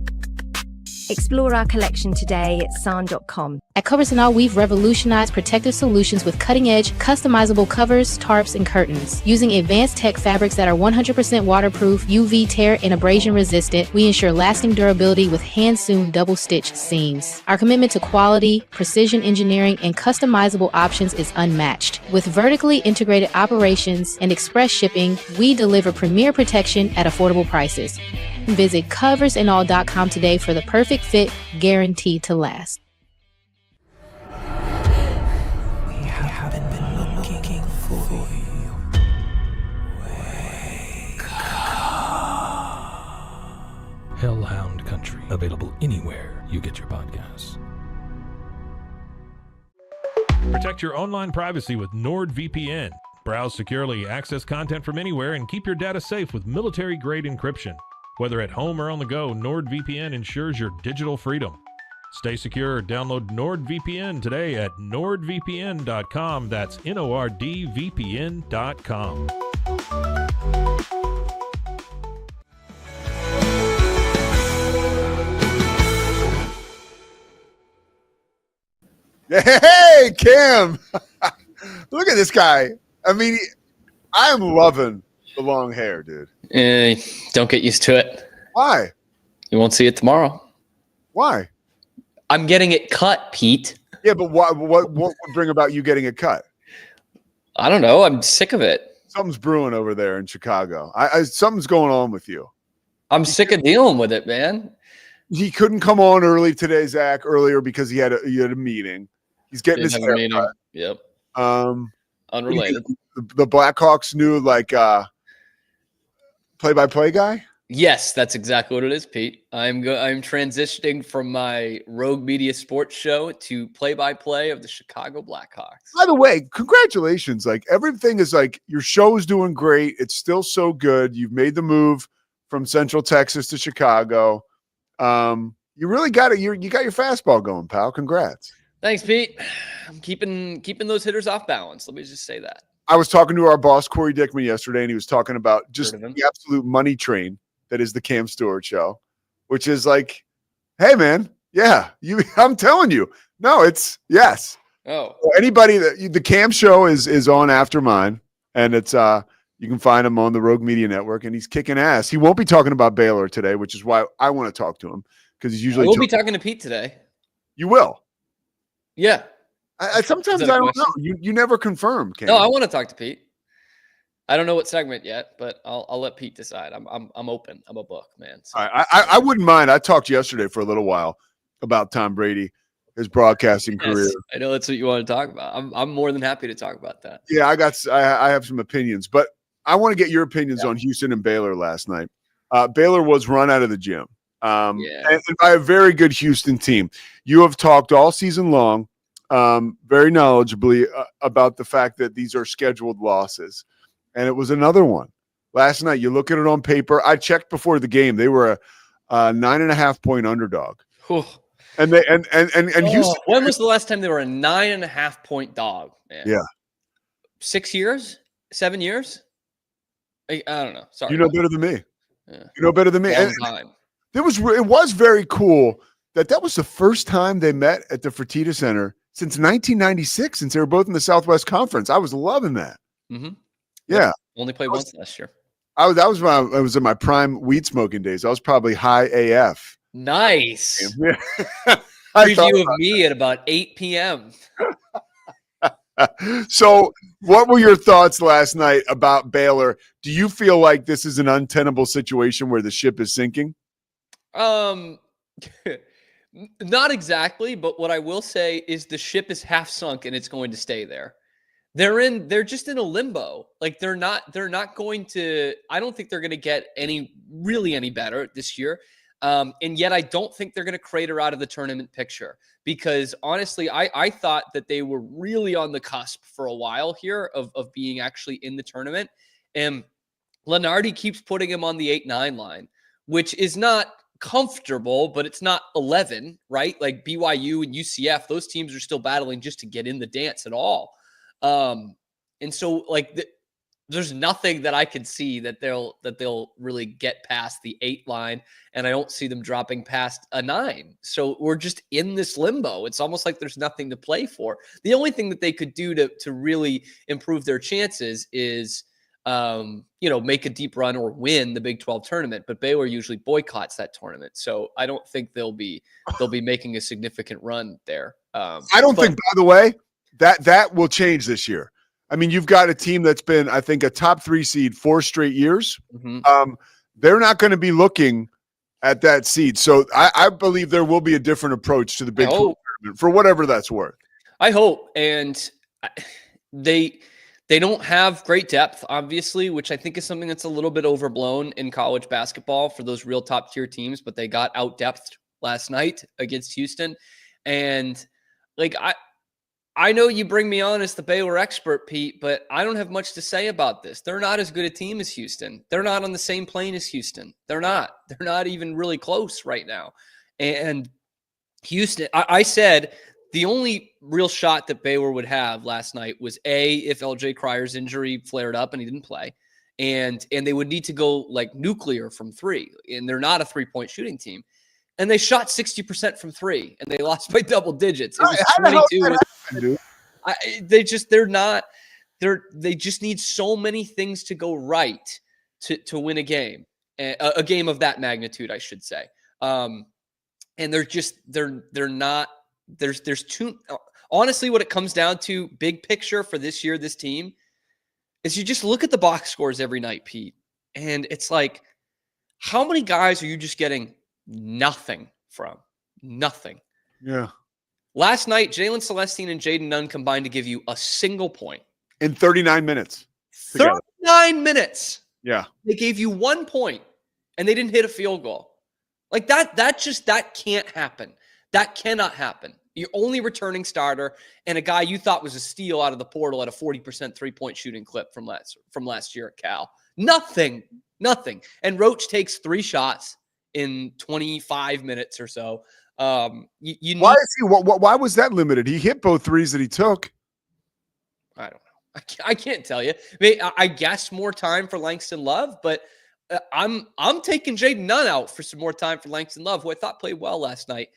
Explore our collection today at san.com. At Covers & All, we've revolutionized protective solutions with cutting-edge, customizable covers, tarps, and curtains. Using advanced tech fabrics that are 100% waterproof, UV tear, and abrasion resistant, we ensure lasting durability with hand-sewn double-stitch seams. Our commitment to quality, precision engineering, and customizable options is unmatched. With vertically integrated operations and express shipping, we deliver premier protection at affordable prices. Visit coversandall.com today for the perfect fit, guaranteed to last. We haven't been looking for you. Wake up. Hellhound Country, available anywhere you get your podcasts. Protect your online privacy with NordVPN. Browse securely, access content from anywhere, and keep your data safe with military-grade encryption. Whether at home or on the go, NordVPN ensures your digital freedom. Stay secure. Download NordVPN today at nordvpn.com. That's NORDVPN.com. Hey, Cam. Look at this guy. I mean, I'm loving the long hair, dude. Don't get used to it. Why? You won't see it tomorrow. Why? I'm getting it cut, Pete. Yeah, but what would bring about you getting it cut? I don't know. I'm sick of it. Something's brewing over there in Chicago. Something's going on with you. I'm sick of dealing with it, man. He couldn't come on early today, Zach, earlier because he had a meeting. He's getting his hair cut. Yep. Unrelated. The Blackhawks new play-by-play guy? Yes, that's exactly what it is, Pete. I'm transitioning from my Rogue Media Sports show to play-by-play of the Chicago Blackhawks. By the way, congratulations. Like, everything is like, your show is doing great. It's still so good. You've made the move from Central Texas to Chicago. You really got it. You got your fastball going, pal. Congrats. Thanks, Pete. I'm keeping those hitters off balance. Let me just say that. I was talking to our boss, Corey Dickman, yesterday, and he was talking about just the absolute money train that is the Cam Stewart show, which is like, hey, man, yeah, I'm telling you. No, it's yes. Oh. Anybody the Cam show is on after mine, and it's you can find him on the Rogue Media Network, and he's kicking ass. He won't be talking about Baylor today, which is why I want to talk to him, because he's usually We'll be talking to Pete today. You will? Yeah. I sometimes I don't know. You never confirm, Cam. No, I want to talk to Pete. I don't know what segment yet, but I'll let Pete decide. I'm open. I'm a book, man. So. I wouldn't mind. I talked yesterday for a little while about Tom Brady, his broadcasting career. I know that's what you want to talk about. I'm more than happy to talk about that. Yeah, I have some opinions, but I want to get your opinions on Houston and Baylor last night. Baylor was run out of the gym, and by a very good Houston team. You have talked all season long, very knowledgeably about the fact that these are scheduled losses. And it was another one last night. You look at it on paper. I checked before the game. They were a 9.5-point underdog. And Houston. When was the last time they were a 9.5-point dog, man? Yeah. 6 years? 7 years? I don't know. Sorry. You know better than me. Yeah. You know better than me. Long time. It was very cool that was the first time they met at the Fertitta Center since 1996, since they were both in the Southwest Conference. I was loving that. Mm-hmm. Yeah. Only played once last year. I was in my prime weed smoking days. I was probably high AF. Nice. Yeah. Preview of me at about 8 p.m. So what were your thoughts last night about Baylor? Do you feel like this is an untenable situation where the ship is sinking? Not exactly, but what I will say is the ship is half sunk and it's going to stay there. They're just in a limbo. Like they're not going to, I don't think they're going to get any better this year. And yet I don't think they're going to crater out of the tournament picture, because honestly, I thought that they were really on the cusp for a while here of being actually in the tournament. And Lenardi keeps putting him on the 8-9 line, which is not comfortable, but it's not 11, right? Like BYU and UCF, those teams are still battling just to get in the dance at all. And so like there's nothing that I can see that they'll really get past the 8 line, and I don't see them dropping past a 9. So we're just in this limbo. It's almost like there's nothing to play for. The only thing that they could do to really improve their chances is make a deep run or win the Big 12 tournament, but Baylor usually boycotts that tournament. So I don't think they'll be making a significant run there. I don't think, by the way, that will change this year. I mean, you've got a team that's been, I think, a top 3 seed 4 straight years. Mm-hmm. They're not going to be looking at that seed. So I believe there will be a different approach to the Big 12 tournament for whatever that's worth. I hope. And they don't have great depth, obviously, which I think is something that's a little bit overblown in college basketball for those real top tier teams, but they got out depthed last night against Houston. And like, I know you bring me on as the Baylor expert, Pete, but I don't have much to say about this. They're not as good a team as Houston. They're not on the same plane as Houston. They're not even really close right now. And Houston, I said the only real shot that Baylor would have last night was if LJ Cryer's injury flared up and he didn't play, and they would need to go like nuclear from 3, and they're not a 3-point shooting team. And they shot 60% from 3, and they lost by double digits. It was 22. They just need so many things to go right to win a game of that magnitude, I should say. And they're not. There's too. Honestly, what it comes down to, big picture for this year, this team, is you just look at the box scores every night, Pete, and it's like, how many guys are you just getting nothing from? Nothing. Yeah. Last night, Jalen Celestine and Jaden Nunn combined to give you a single point. In 39 minutes. 39 minutes. Yeah. They gave you 1 point. and they didn't hit a field goal. Like that can't happen. That cannot happen. You're only returning starter and a guy you thought was a steal out of the portal at a 40% three-point shooting clip from last year at Cal. Nothing. And Roach takes 3 shots in 25 minutes or so. Why was that limited? He hit both threes that he took. I don't know. I can't tell you. I guess more time for Langston Love, but I'm taking Jaden Nunn out for some more time for Langston Love, who I thought played well last night.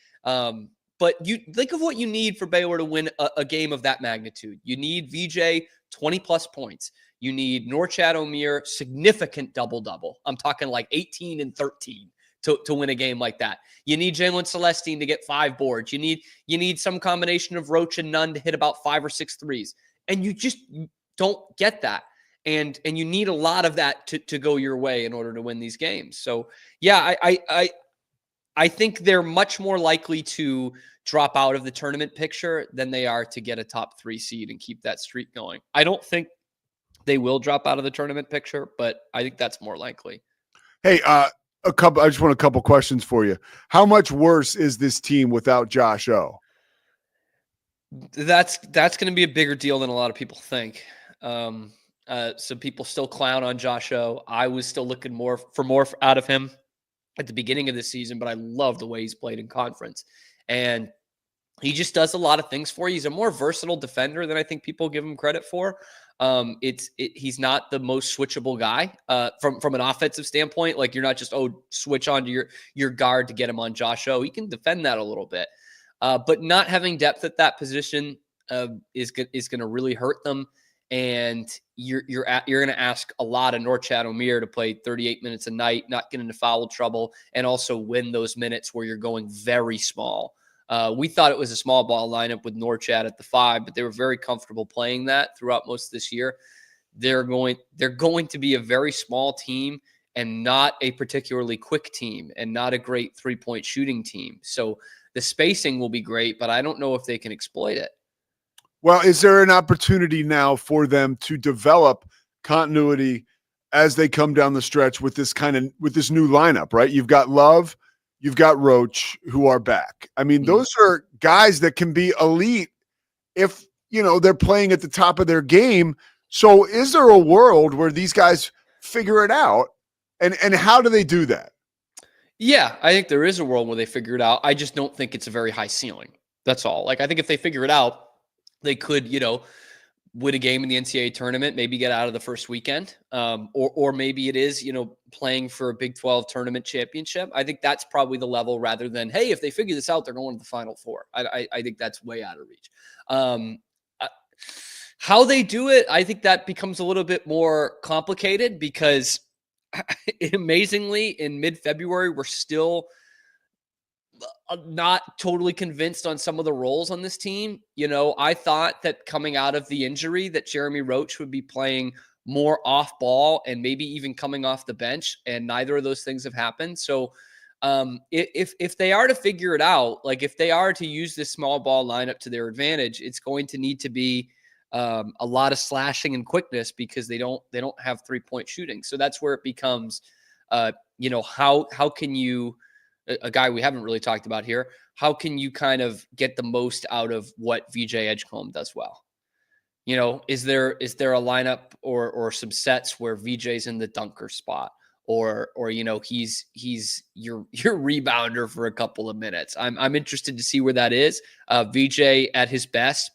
But you think of what you need for Baylor to win a game of that magnitude. You need VJ 20-plus points. You need Norchad Omier significant double-double. I'm talking like 18 and 13 to win a game like that. You need Jalen Celestine to get 5 boards. You need some combination of Roach and Nunn to hit about 5 or 6 threes. And you just don't get that. And you need a lot of that to go your way in order to win these games. So, yeah, I think they're much more likely to drop out of the tournament picture than they are to get a top 3 seed and keep that streak going. I don't think they will drop out of the tournament picture, but I think that's more likely. Hey, I just want a couple questions for you. How much worse is this team without Josh O? That's going to be a bigger deal than a lot of people think. So people still clown on Josh O. I was still looking for more out of him at the beginning of the season, but I love the way he's played in conference. And he just does a lot of things for you. He's a more versatile defender than I think people give him credit for. He's not the most switchable guy from an offensive standpoint. Like you're not just, switch onto your guard to get him on Josh O. He can defend that a little bit. But not having depth at that position is going to really hurt them. And you're going to ask a lot of Norchad Omier to play 38 minutes a night, not get into foul trouble, and also win those minutes where you're going very small. We thought it was a small ball lineup with Norchad at the 5, but they were very comfortable playing that throughout most of this year. They're going to be a very small team and not a particularly quick team and not a great 3-point shooting team. So the spacing will be great, but I don't know if they can exploit it. Well, is there an opportunity now for them to develop continuity as they come down the stretch with this new lineup, right? You've got Love, you've got Roach, who are back. I mean, those are guys that can be elite if, they're playing at the top of their game. So is there a world where these guys figure it out? And how do they do that? Yeah, I think there is a world where they figure it out. I just don't think it's a very high ceiling. That's all. Like, I think if they figure it out, they could, win a game in the NCAA tournament, maybe get out of the first weekend, or maybe it is, playing for a Big 12 tournament championship. I think that's probably the level rather than, hey, if they figure this out, they're going to the Final Four. I think that's way out of reach. How they do it, I think that becomes a little bit more complicated because amazingly in mid-February, we're still not totally convinced on some of the roles on this team. I thought that coming out of the injury that Jeremy Roach would be playing more off ball and maybe even coming off the bench, and neither of those things have happened. So if they are to figure it out, like if they are to use this small ball lineup to their advantage, it's going to need to be a lot of slashing and quickness because they don't have 3-point shooting. So that's where it becomes, how can you, a guy we haven't really talked about here, how can you kind of get the most out of what VJ Edgecombe does well? Is there a lineup or some sets where VJ's in the dunker spot or he's your rebounder for a couple of minutes? I'm interested to see where that is. VJ at his best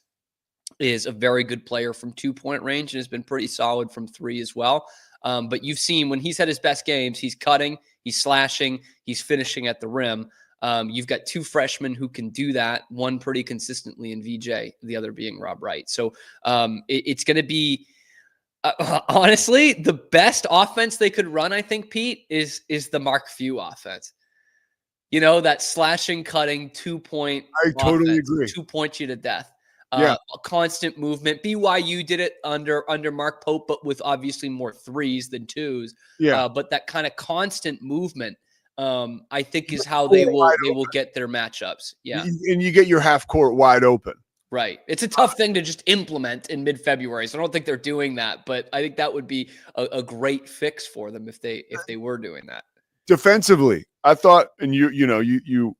is a very good player from 2-point range and has been pretty solid from 3 as well. But you've seen when he's had his best games, he's cutting, he's slashing, he's finishing at the rim. You've got 2 freshmen who can do that, one pretty consistently in VJ, the other being Rob Wright. So it's going to be, honestly, the best offense they could run, I think, Pete, is the Mark Few offense. That slashing, cutting, 2-point I totally agree. 2-point you to death. A Constant movement. BYU did it under Mark Pope, but with obviously more 3s than 2s. Yeah. But that kind of constant movement, I think, is how they will get their matchups. Yeah. And you get your half court wide open. Right. It's a tough thing to just implement in mid-February. So I don't think they're doing that, but I think that would be a great fix for them if they were doing that. defensively, I thought, and you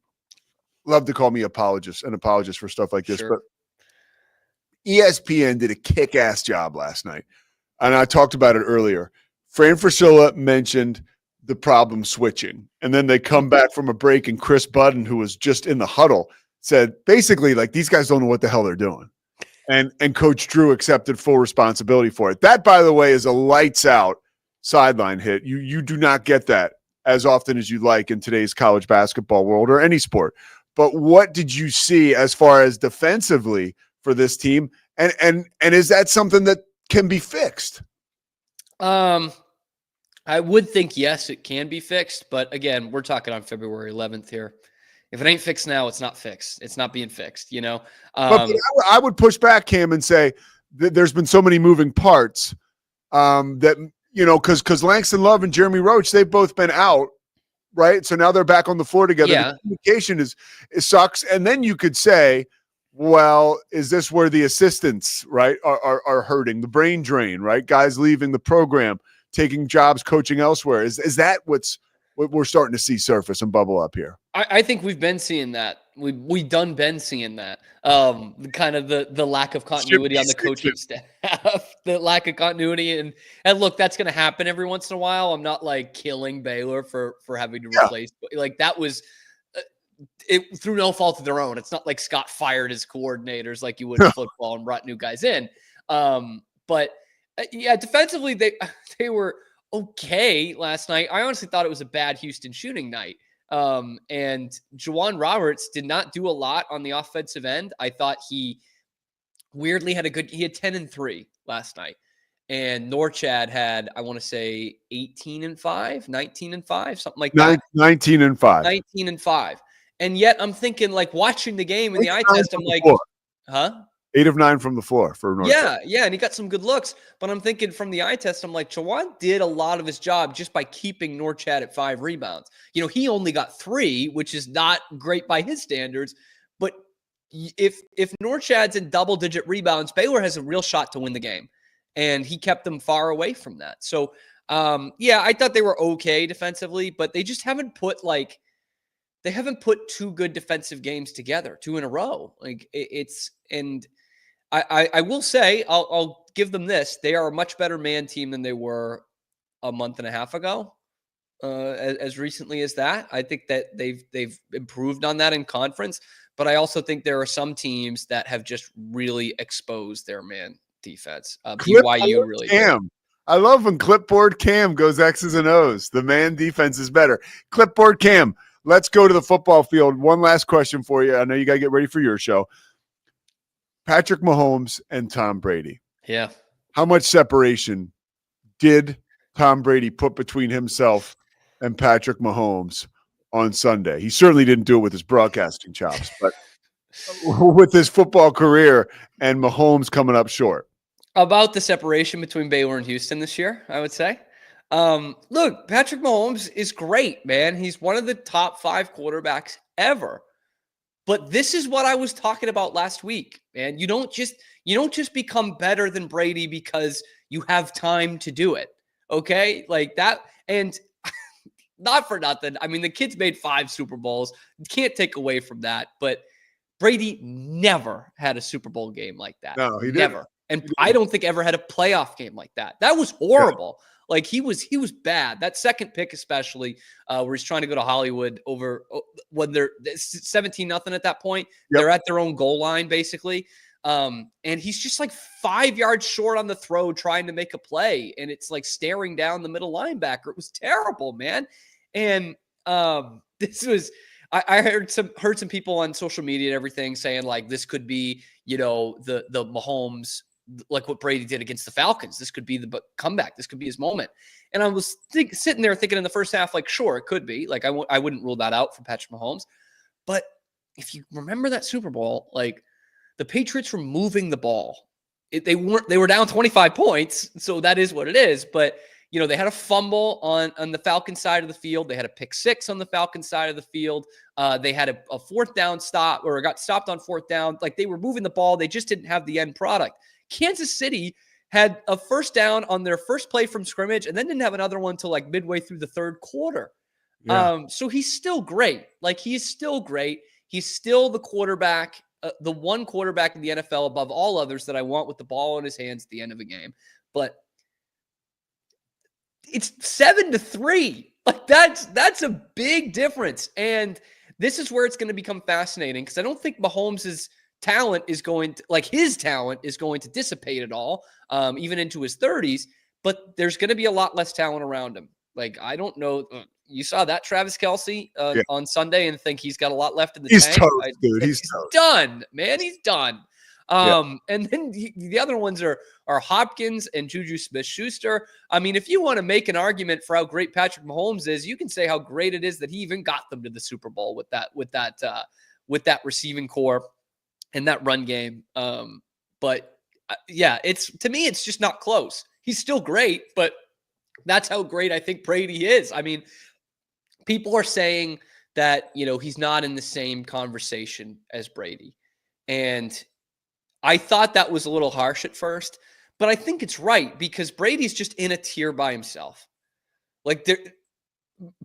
love to call me an apologist for stuff like this, Sure. but ESPN did a kick-ass job last night. And I talked about it earlier. Fran Fraschilla mentioned the problem switching. And then they come back from a break, and Chris Budden, who was just in the huddle, said basically, like, these guys don't know what the hell they're doing. And Coach Drew accepted full responsibility for it. That, by the way, is a lights-out sideline hit. You do not get that as often as you'd like in today's college basketball world or any sport. But what did you see as far as defensively for this team? And is that something that can be fixed? I would think yes, it can be fixed, but again, we're talking on February 11th here. If it ain't fixed now, it's not fixed. It's not being fixed, you know. But I would push back, Cam, and say that there's been so many moving parts that because Langston Love and Jeremy Roach, they've both been out, right? So now they're back on the floor together. Yeah. The communication is sucks, and then you could say, well, is this where the assistants, right, are hurting? The brain drain, right? Guys leaving the program, taking jobs coaching elsewhere. Is that what we're starting to see surface and bubble up here? I think we've been seeing that. We done been seeing that. Kind of the lack of continuity on the coaching staff, the lack of continuity, and look, that's going to happen every once in a while. I'm not like killing Baylor for having to replace, like that was it through no fault of their own. It's not like Scott fired his coordinators like you would in football and brought new guys in. But yeah, defensively they were okay last night. I honestly thought it was a bad Houston shooting night. And Juwan Roberts did not do a lot on the offensive end. I thought he weirdly had he had 10-3 last night. And Norchad had, I want to say 18-5, 19-5, something like that. 19-5. 19-5. And yet I'm thinking, like, watching the game in the eye test, I'm like, huh? 8 of 9 from the floor for Norchad. Yeah, and he got some good looks. But I'm thinking from the eye test, I'm like, Juwan did a lot of his job just by keeping Norchad at 5 rebounds. You know, he only got 3, which is not great by his standards. But if Norchad's in double-digit rebounds, Baylor has a real shot to win the game. And he kept them far away from that. So, yeah, I thought they were okay defensively, but they just haven't put, like, they haven't put 2 good defensive games together, 2 in a row. Like, and I will say, I'll give them this. They are a much better man team than they were a month and a half ago, as recently as that. I think that they've improved on that in conference, but I also think there are some teams that have just really exposed their man defense. BYU really did. I love when Clipboard Cam goes X's and O's. The man defense is better. Clipboard Cam, let's go to the football field. One last question for you. I know you got to get ready for your show. Patrick Mahomes and Tom Brady. Yeah. How much separation did Tom Brady put between himself and Patrick Mahomes on Sunday? He certainly didn't do it with his broadcasting chops, but with his football career and Mahomes coming up short. About the separation between Baylor and Houston this year, I would say. Look, Patrick Mahomes is great, man. He's one of the top 5 quarterbacks ever. But this is what I was talking about last week, man. You don't just become better than Brady because you have time to do it. Okay? Like that. And not for nothing. I mean, the kid's made 5 Super Bowls. You can't take away from that. But Brady never had a Super Bowl game like that. No, he didn't. Never. And I don't think ever had a playoff game like that. That was horrible. Yeah. Like he was bad. That second pick, especially, where he's trying to go to Hollywood over when they're 17-0 at that point. Yep. They're at their own goal line, basically. And he's just like 5 yards short on the throw trying to make a play. And it's like staring down the middle linebacker. It was terrible, man. And this was, I heard some people on social media and everything saying like, this could be, the Mahomes, like what Brady did against the Falcons. This could be the comeback. This could be his moment. And I was sitting there thinking in the first half, like, sure, it could be. Like, I wouldn't rule that out for Patrick Mahomes. But if you remember that Super Bowl, like, the Patriots were moving the ball. They were down 25 points, so that is what it is. But, they had a fumble on the Falcons side of the field. They had a pick 6 on the Falcons side of the field. They had a 4th down stop, or got stopped on 4th down. Like, they were moving the ball. They just didn't have the end product. Kansas City had a 1st down on their first play from scrimmage and then didn't have another one until like midway through the 3rd quarter. Yeah. So he's still great. Like, he's still great. He's still the quarterback, the one quarterback in the NFL above all others that I want with the ball in his hands at the end of a game. But it's 7-3. Like, that's a big difference. And this is where it's going to become fascinating, because I don't think Mahomes' talent is going to, like, his talent is going to dissipate at all, even into his 30s. But there's going to be a lot less talent around him. Like, I don't know. You saw that Travis Kelce on Sunday and think he's got a lot left in the He's tank. toast, dude. He's toast. Done, man. He's done. And then the other ones are Hopkins and Juju Smith-Schuster. I mean, if you want to make an argument for how great Patrick Mahomes is, you can say how great it is that he even got them to the Super Bowl with that receiving core and that run game. But to me, it's just not close. He's still great, but that's how great I think Brady is. I mean, people are saying that, he's not in the same conversation as Brady. And I thought that was a little harsh at first, but I think it's right, because Brady's just in a tier by himself. Like,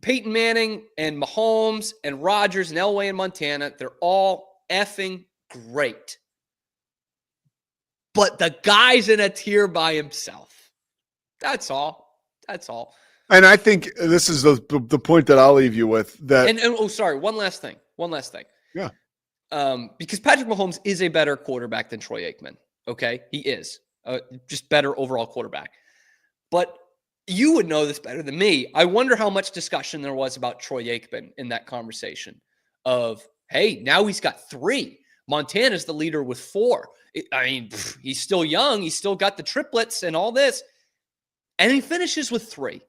Peyton Manning and Mahomes and Rodgers and Elway and Montana, they're all effing great. But the guy's in a tier by himself. That's all. That's all. And I think this is the point that I'll leave you with. That sorry, one last thing. Yeah. Because Patrick Mahomes is a better quarterback than Troy Aikman. Okay, he is just better overall quarterback. But you would know this better than me. I wonder how much discussion there was about Troy Aikman in that conversation of, hey, now he's got 3. Montana's the leader with 4. He's still young. He's still got the triplets and all this. And he finishes with 3.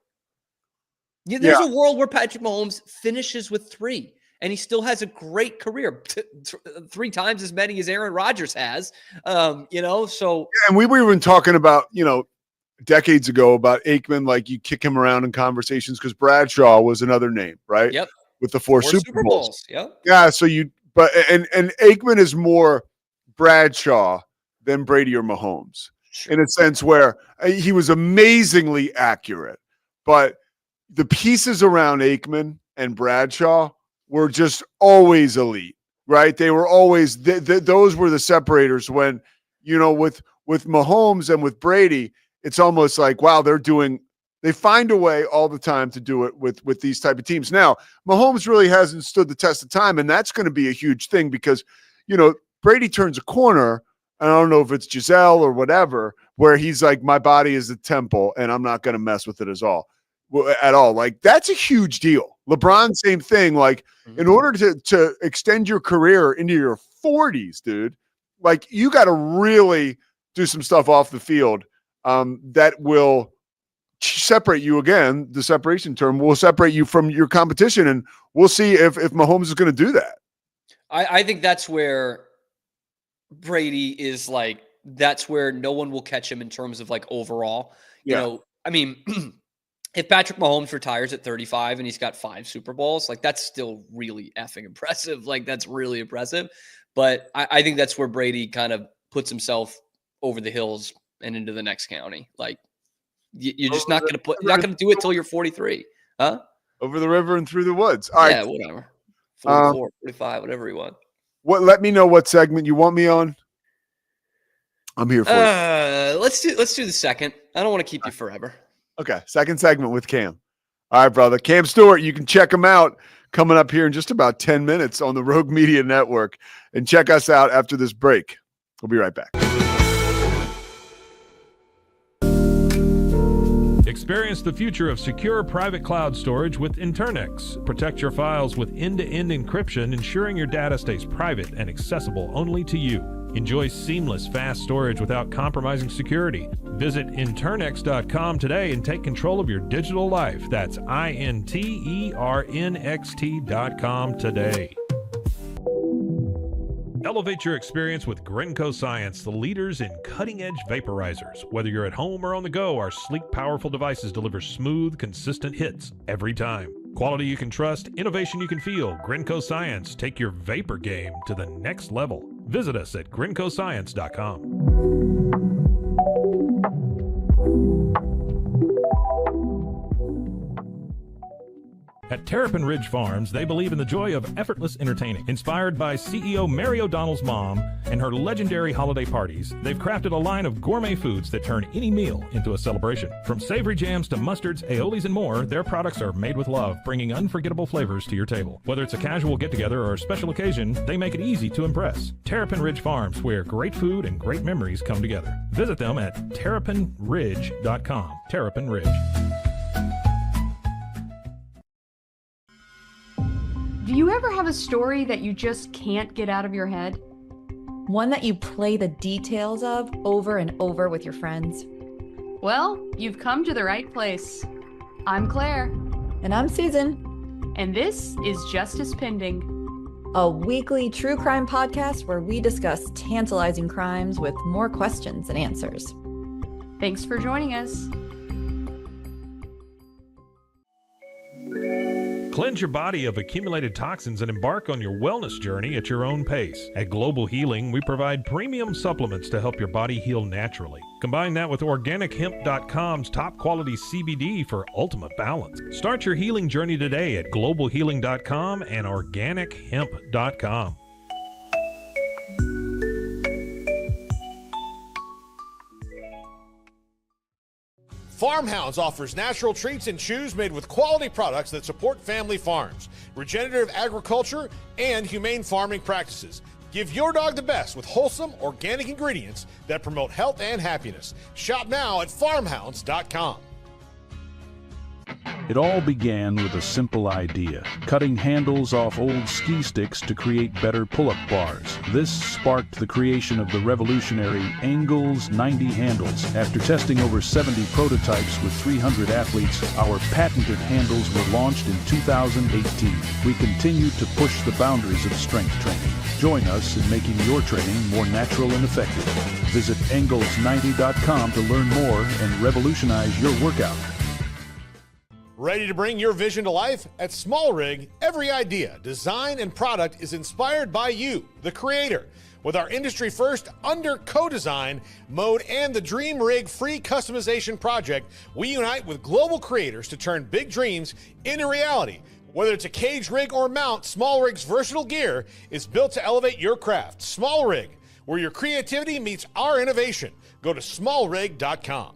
There's a world where Patrick Mahomes finishes with 3, and he still has a great career, 3 times as many as Aaron Rodgers has. So. Yeah, and we were even talking about, decades ago about Aikman, like you kick him around in conversations because Bradshaw was another name, right? Yep. With the 4 Super Bowls. Yep. Yeah. So and Aikman is more Bradshaw than Brady or Mahomes in a sense where he was amazingly accurate, but the pieces around Aikman and Bradshaw were just always elite, right? They were always, those were the separators when, with Mahomes and with Brady, it's almost like, wow, they find a way all the time to do it with these type of teams. Now, Mahomes really hasn't stood the test of time, and that's going to be a huge thing because, Brady turns a corner, and I don't know if it's Giselle or whatever, where he's like, my body is a temple, and I'm not going to mess with it at all. Like, that's a huge deal. LeBron, same thing. Like, in order to extend your career into your 40s, dude, like, you got to really do some stuff off the field that will separate you again. The separation term will separate you from your competition, and we'll see if Mahomes is going to do that. I think that's where Brady is, like, that's where no one will catch him in terms of, like, overall. If Patrick Mahomes retires at 35 and he's got 5 Super Bowls, like, that's still really effing impressive. Like, that's really impressive. But I think that's where Brady kind of puts himself over the hills and into the next county. Like, you're just not going to do it till you're 43. Huh? Over the river and through the woods. All right. Whatever. 44, 45, whatever you want. Let me know what segment you want me on. I'm here for it. Let's do the second. I don't want to keep you forever. Okay, second segment with Cam. All right, brother. Cam Stewart, you can check him out coming up here in just about 10 minutes on the Rogue Media Network. And check us out after this break. We'll be right back. Experience the future of secure private cloud storage with Internex. Protect your files with end-to-end encryption, ensuring your data stays private and accessible only to you. Enjoy seamless, fast storage without compromising security. Visit Internex.com today and take control of your digital life. That's INTERNXT.com today. Elevate your experience with Grenco Science, the leaders in cutting-edge vaporizers. Whether you're at home or on the go, our sleek, powerful devices deliver smooth, consistent hits every time. Quality you can trust, innovation you can feel. Grenco Science. Take your vapor game to the next level. Visit us at GrencoScience.com. At Terrapin Ridge Farms, they believe in the joy of effortless entertaining. Inspired by CEO Mary O'Donnell's mom and her legendary holiday parties, they've crafted a line of gourmet foods that turn any meal into a celebration. From savory jams to mustards, aiolis, and more, their products are made with love, bringing unforgettable flavors to your table. Whether it's a casual get-together or a special occasion, they make it easy to impress. Terrapin Ridge Farms, where great food and great memories come together. Visit them at terrapinridge.com. Terrapin Ridge. Do you ever have a story that you just can't get out of your head? One that you play the details of over and over with your friends? Well, you've come to the right place. I'm Claire. And I'm Susan. And this is Justice Pending, a weekly true crime podcast where we discuss tantalizing crimes with more questions than answers. Thanks for joining us. Cleanse your body of accumulated toxins and embark on your wellness journey at your own pace. At Global Healing, we provide premium supplements to help your body heal naturally. Combine that with OrganicHemp.com's top quality CBD for ultimate balance. Start your healing journey today at GlobalHealing.com and OrganicHemp.com. Farmhounds offers natural treats and chews made with quality products that support family farms, regenerative agriculture, and humane farming practices. Give your dog the best with wholesome, organic ingredients that promote health and happiness. Shop now at farmhounds.com. It all began with a simple idea, cutting handles off old ski sticks to create better pull-up bars. This sparked the creation of the revolutionary Angles 90 handles. After testing over 70 prototypes with 300 athletes, our patented handles were launched in 2018. We continue to push the boundaries of strength training. Join us in making your training more natural and effective. Visit Angles90.com to learn more and revolutionize your workout. Ready to bring your vision to life? At Small Rig, every idea, design, and product is inspired by you, the creator. With our industry-first under co-design mode and the Dream Rig free customization project, we unite with global creators to turn big dreams into reality. Whether it's a cage rig or mount, Small Rig's versatile gear is built to elevate your craft. Small Rig, where your creativity meets our innovation. Go to smallrig.com.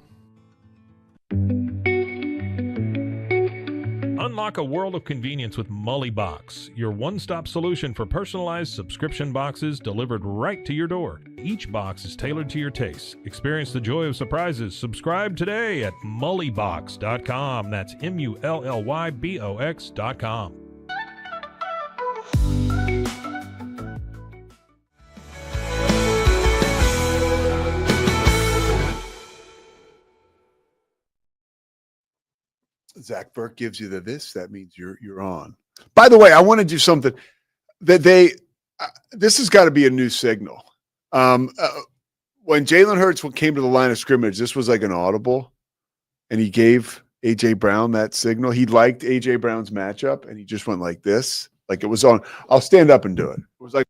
Unlock a world of convenience with Mully Box, your one-stop solution for personalized subscription boxes delivered right to your door. Each box is tailored to your taste. Experience the joy of surprises. Subscribe today at mullybox.com. That's MULLYBOX.com. Zach Burke gives you the this, that means you're on. By the way, I want to do something that this has got to be a new signal. When Jalen Hurts came to the line of scrimmage, this was like an audible, and he gave A.J. Brown that signal. He liked A.J. Brown's matchup, and he just went like this. Like it was on. I'll stand up and do it. It was like.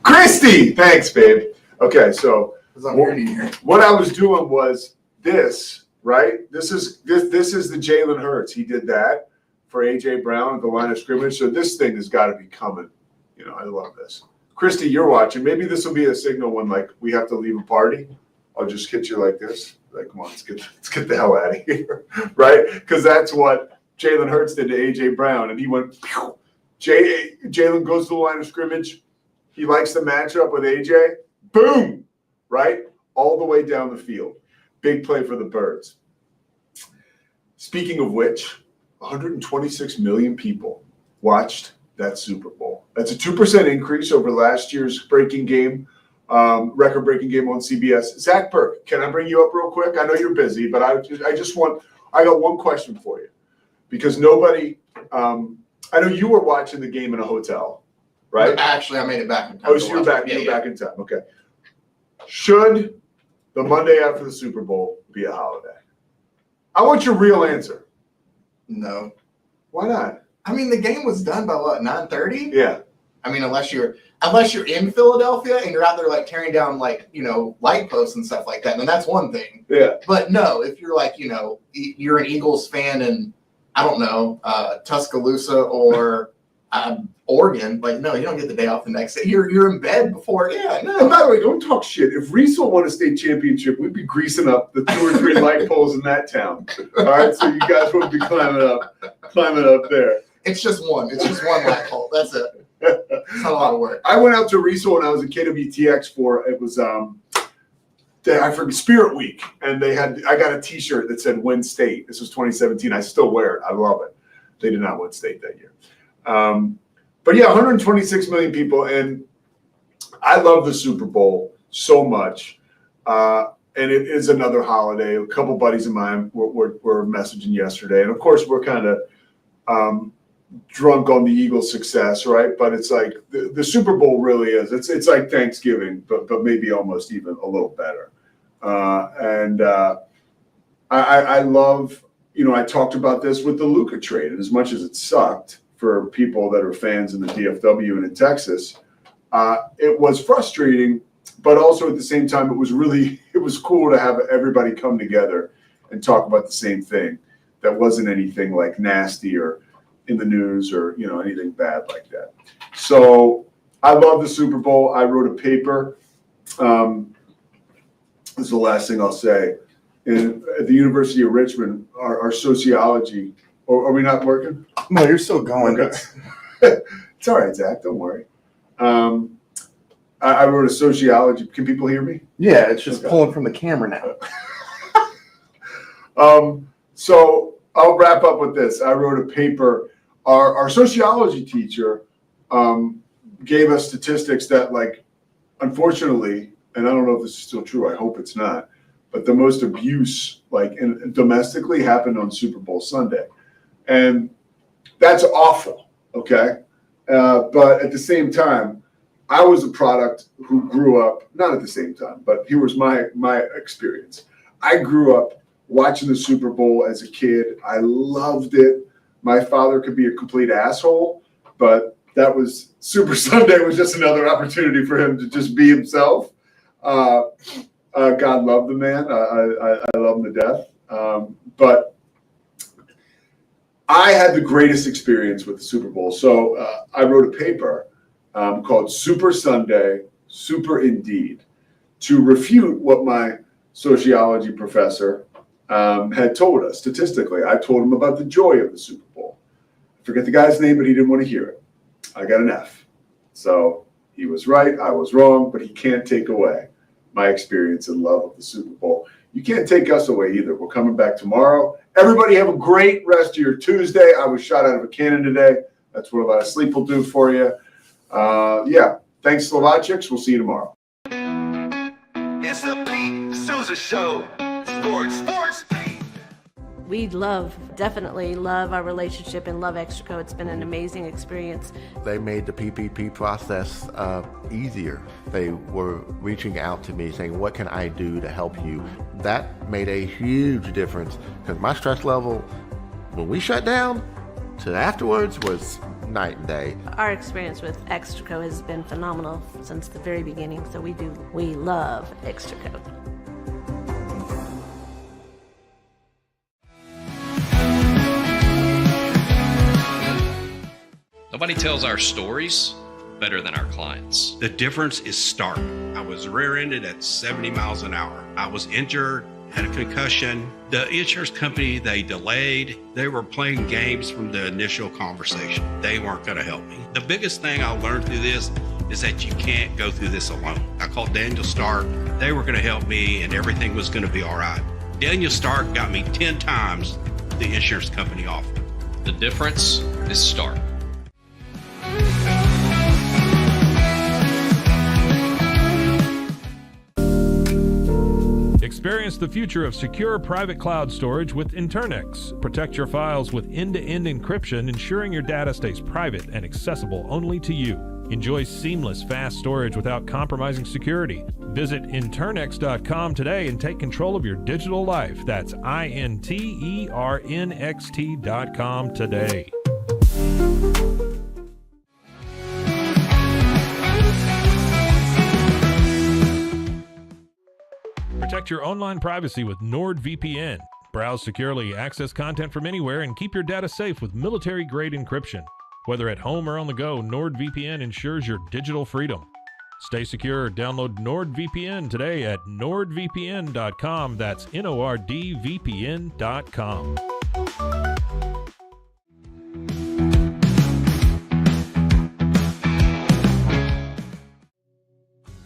Christy, thanks, babe. Okay, so what I was doing was this, right? This is the Jalen Hurts. He did that for A.J. Brown at the line of scrimmage. So this thing has got to be coming. You know, I love this. Christy, you're watching. Maybe this will be a signal when like we have to leave a party. I'll just hit you like this. Like, come on, let's get the hell out of here, right? Because that's what Jalen Hurts did to A.J. Brown, and he went. Pew! Jalen goes to the line of scrimmage. He likes the matchup with AJ. Boom, right? All the way down the field. Big play for the Birds. Speaking of which, 126 million people watched that Super Bowl. That's a 2% increase over last year's record-breaking game on CBS. Zach Burke, can I bring you up real quick? I know you're busy, but I got one question for you. Because nobody, I know you were watching the game in a hotel, right? Actually, I made it back in time. Oh, so you're back in time. Okay. Should the Monday after the Super Bowl be a holiday? I want your real answer. No. Why not? I mean, the game was done by what, 9:30? Yeah. I mean, unless you're in Philadelphia and you're out there like tearing down light posts and stuff like that, then that's one thing. Yeah. But no, if you're you're an Eagles fan and I don't know, Tuscaloosa or Oregon, no, you don't get the day off the next day. You're in bed before. Yeah, no. And by the way, don't talk shit. If Riesel won a state championship, we'd be greasing up the 2 or 3 light poles in that town. All right, so you guys would be climbing up there. It's just one. It's just one light pole. That's it. It's not a lot of work. I went out to Riesel when I was at KWTX it was I forget Spirit Week, and I got a T-shirt that said "Win State." This was 2017. I still wear it. I love it. They did not win state that year. But yeah, 126 million people, and I love the Super Bowl so much. And it is another holiday. A couple buddies of mine were messaging yesterday, and of course we're kind of drunk on the Eagles' success, right? But it's like the Super Bowl really is. It's like Thanksgiving, but maybe almost even a little better. I love. I talked about this with the Luka trade, and as much as it sucked for people that are fans in the DFW and in Texas, it was frustrating, but also at the same time, it was cool to have everybody come together and talk about the same thing. That wasn't anything like nasty or in the news or anything bad like that. So I love the Super Bowl. I wrote a paper. This is the last thing I'll say. At the University of Richmond, our sociology, are we not working? No, you're still going. Okay. It's all right, Zach. Don't worry. I wrote a sociology. Can people hear me? Yeah, it's just pulling from the camera now. So I'll wrap up with this. I wrote a paper. Our sociology teacher gave us statistics that, unfortunately, and I don't know if this is still true. I hope it's not. But the most abuse, domestically, happened on Super Bowl Sunday. And that's awful, okay? But at the same time, I was a product who grew up, not at the same time, but here was my experience. I grew up watching the Super Bowl as a kid. I loved it. My father could be a complete asshole, but that was Super Sunday was just another opportunity for him to just be himself. God love the man. I love him to death. But I had the greatest experience with the Super Bowl. So I wrote a paper called Super Sunday, Super Indeed, to refute what my sociology professor had told us statistically. I told him about the joy of the Super Bowl. I forget the guy's name, but he didn't want to hear it. I got an F. So he was right, I was wrong, but he can't take away my experience and love of the Super Bowl. You can't take us away either. We're coming back tomorrow. Everybody have a great rest of your Tuesday. I was shot out of a cannon today. That's what a lot of sleep will do for you. Thanks, Slovakics. We'll see you tomorrow. It's the Pete Sousa Show. Sports. We definitely love our relationship and love Extraco. It's been an amazing experience. They made the PPP process easier. They were reaching out to me saying, what can I do to help you? That made a huge difference because my stress level, when we shut down, to afterwards was night and day. Our experience with Extraco has been phenomenal since the very beginning, so we love Extraco. Nobody tells our stories better than our clients. The difference is stark. I was rear-ended at 70 miles an hour. I was injured, had a concussion. The insurance company, they delayed. They were playing games from the initial conversation. They weren't going to help me. The biggest thing I learned through this is that you can't go through this alone. I called Daniel Stark. They were going to help me, and everything was going to be all right. Daniel Stark got me 10 times the insurance company offered. The difference is Stark. Experience the future of secure private cloud storage with Internix. Protect your files with end-to-end encryption, ensuring your data stays private and accessible only to you. Enjoy seamless, fast storage without compromising security. Visit Internix.com today and take control of your digital life. That's INTERNXT.com today. Protect your online privacy with NordVPN. Browse securely, access content from anywhere, and keep your data safe with military-grade encryption. Whether at home or on the go, NordVPN ensures your digital freedom. Stay secure. Download NordVPN today at nordvpn.com. That's NORDVPN.com.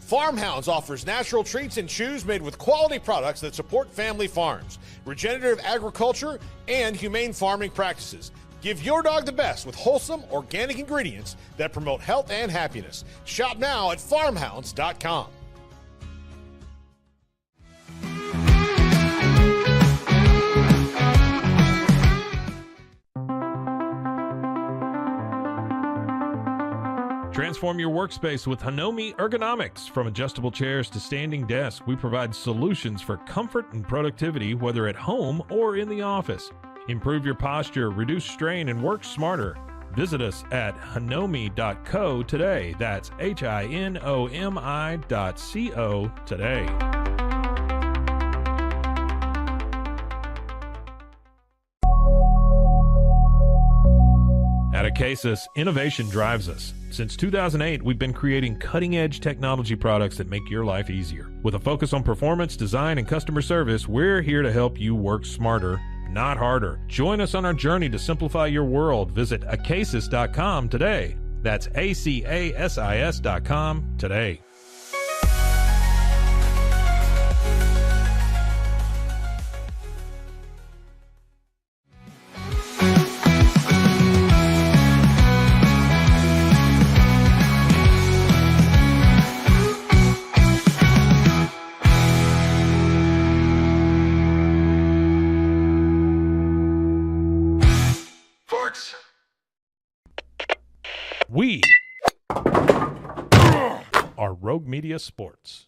Farmhounds offers natural treats and chews made with quality products that support family farms, regenerative agriculture, and humane farming practices. Give your dog the best with wholesome, organic ingredients that promote health and happiness. Shop now at farmhounds.com. Transform your workspace with Hanomi Ergonomics. From adjustable chairs to standing desks, we provide solutions for comfort and productivity, whether at home or in the office. Improve your posture, reduce strain, and work smarter. Visit us at hanomi.co today. That's HINOMI.co today. At Acasis, innovation drives us. Since 2008, we've been creating cutting-edge technology products that make your life easier. With a focus on performance, design, and customer service, we're here to help you work smarter, not harder. Join us on our journey to simplify your world. Visit acasis.com today. That's ACASIS.com today. We are Rogue Media Sports.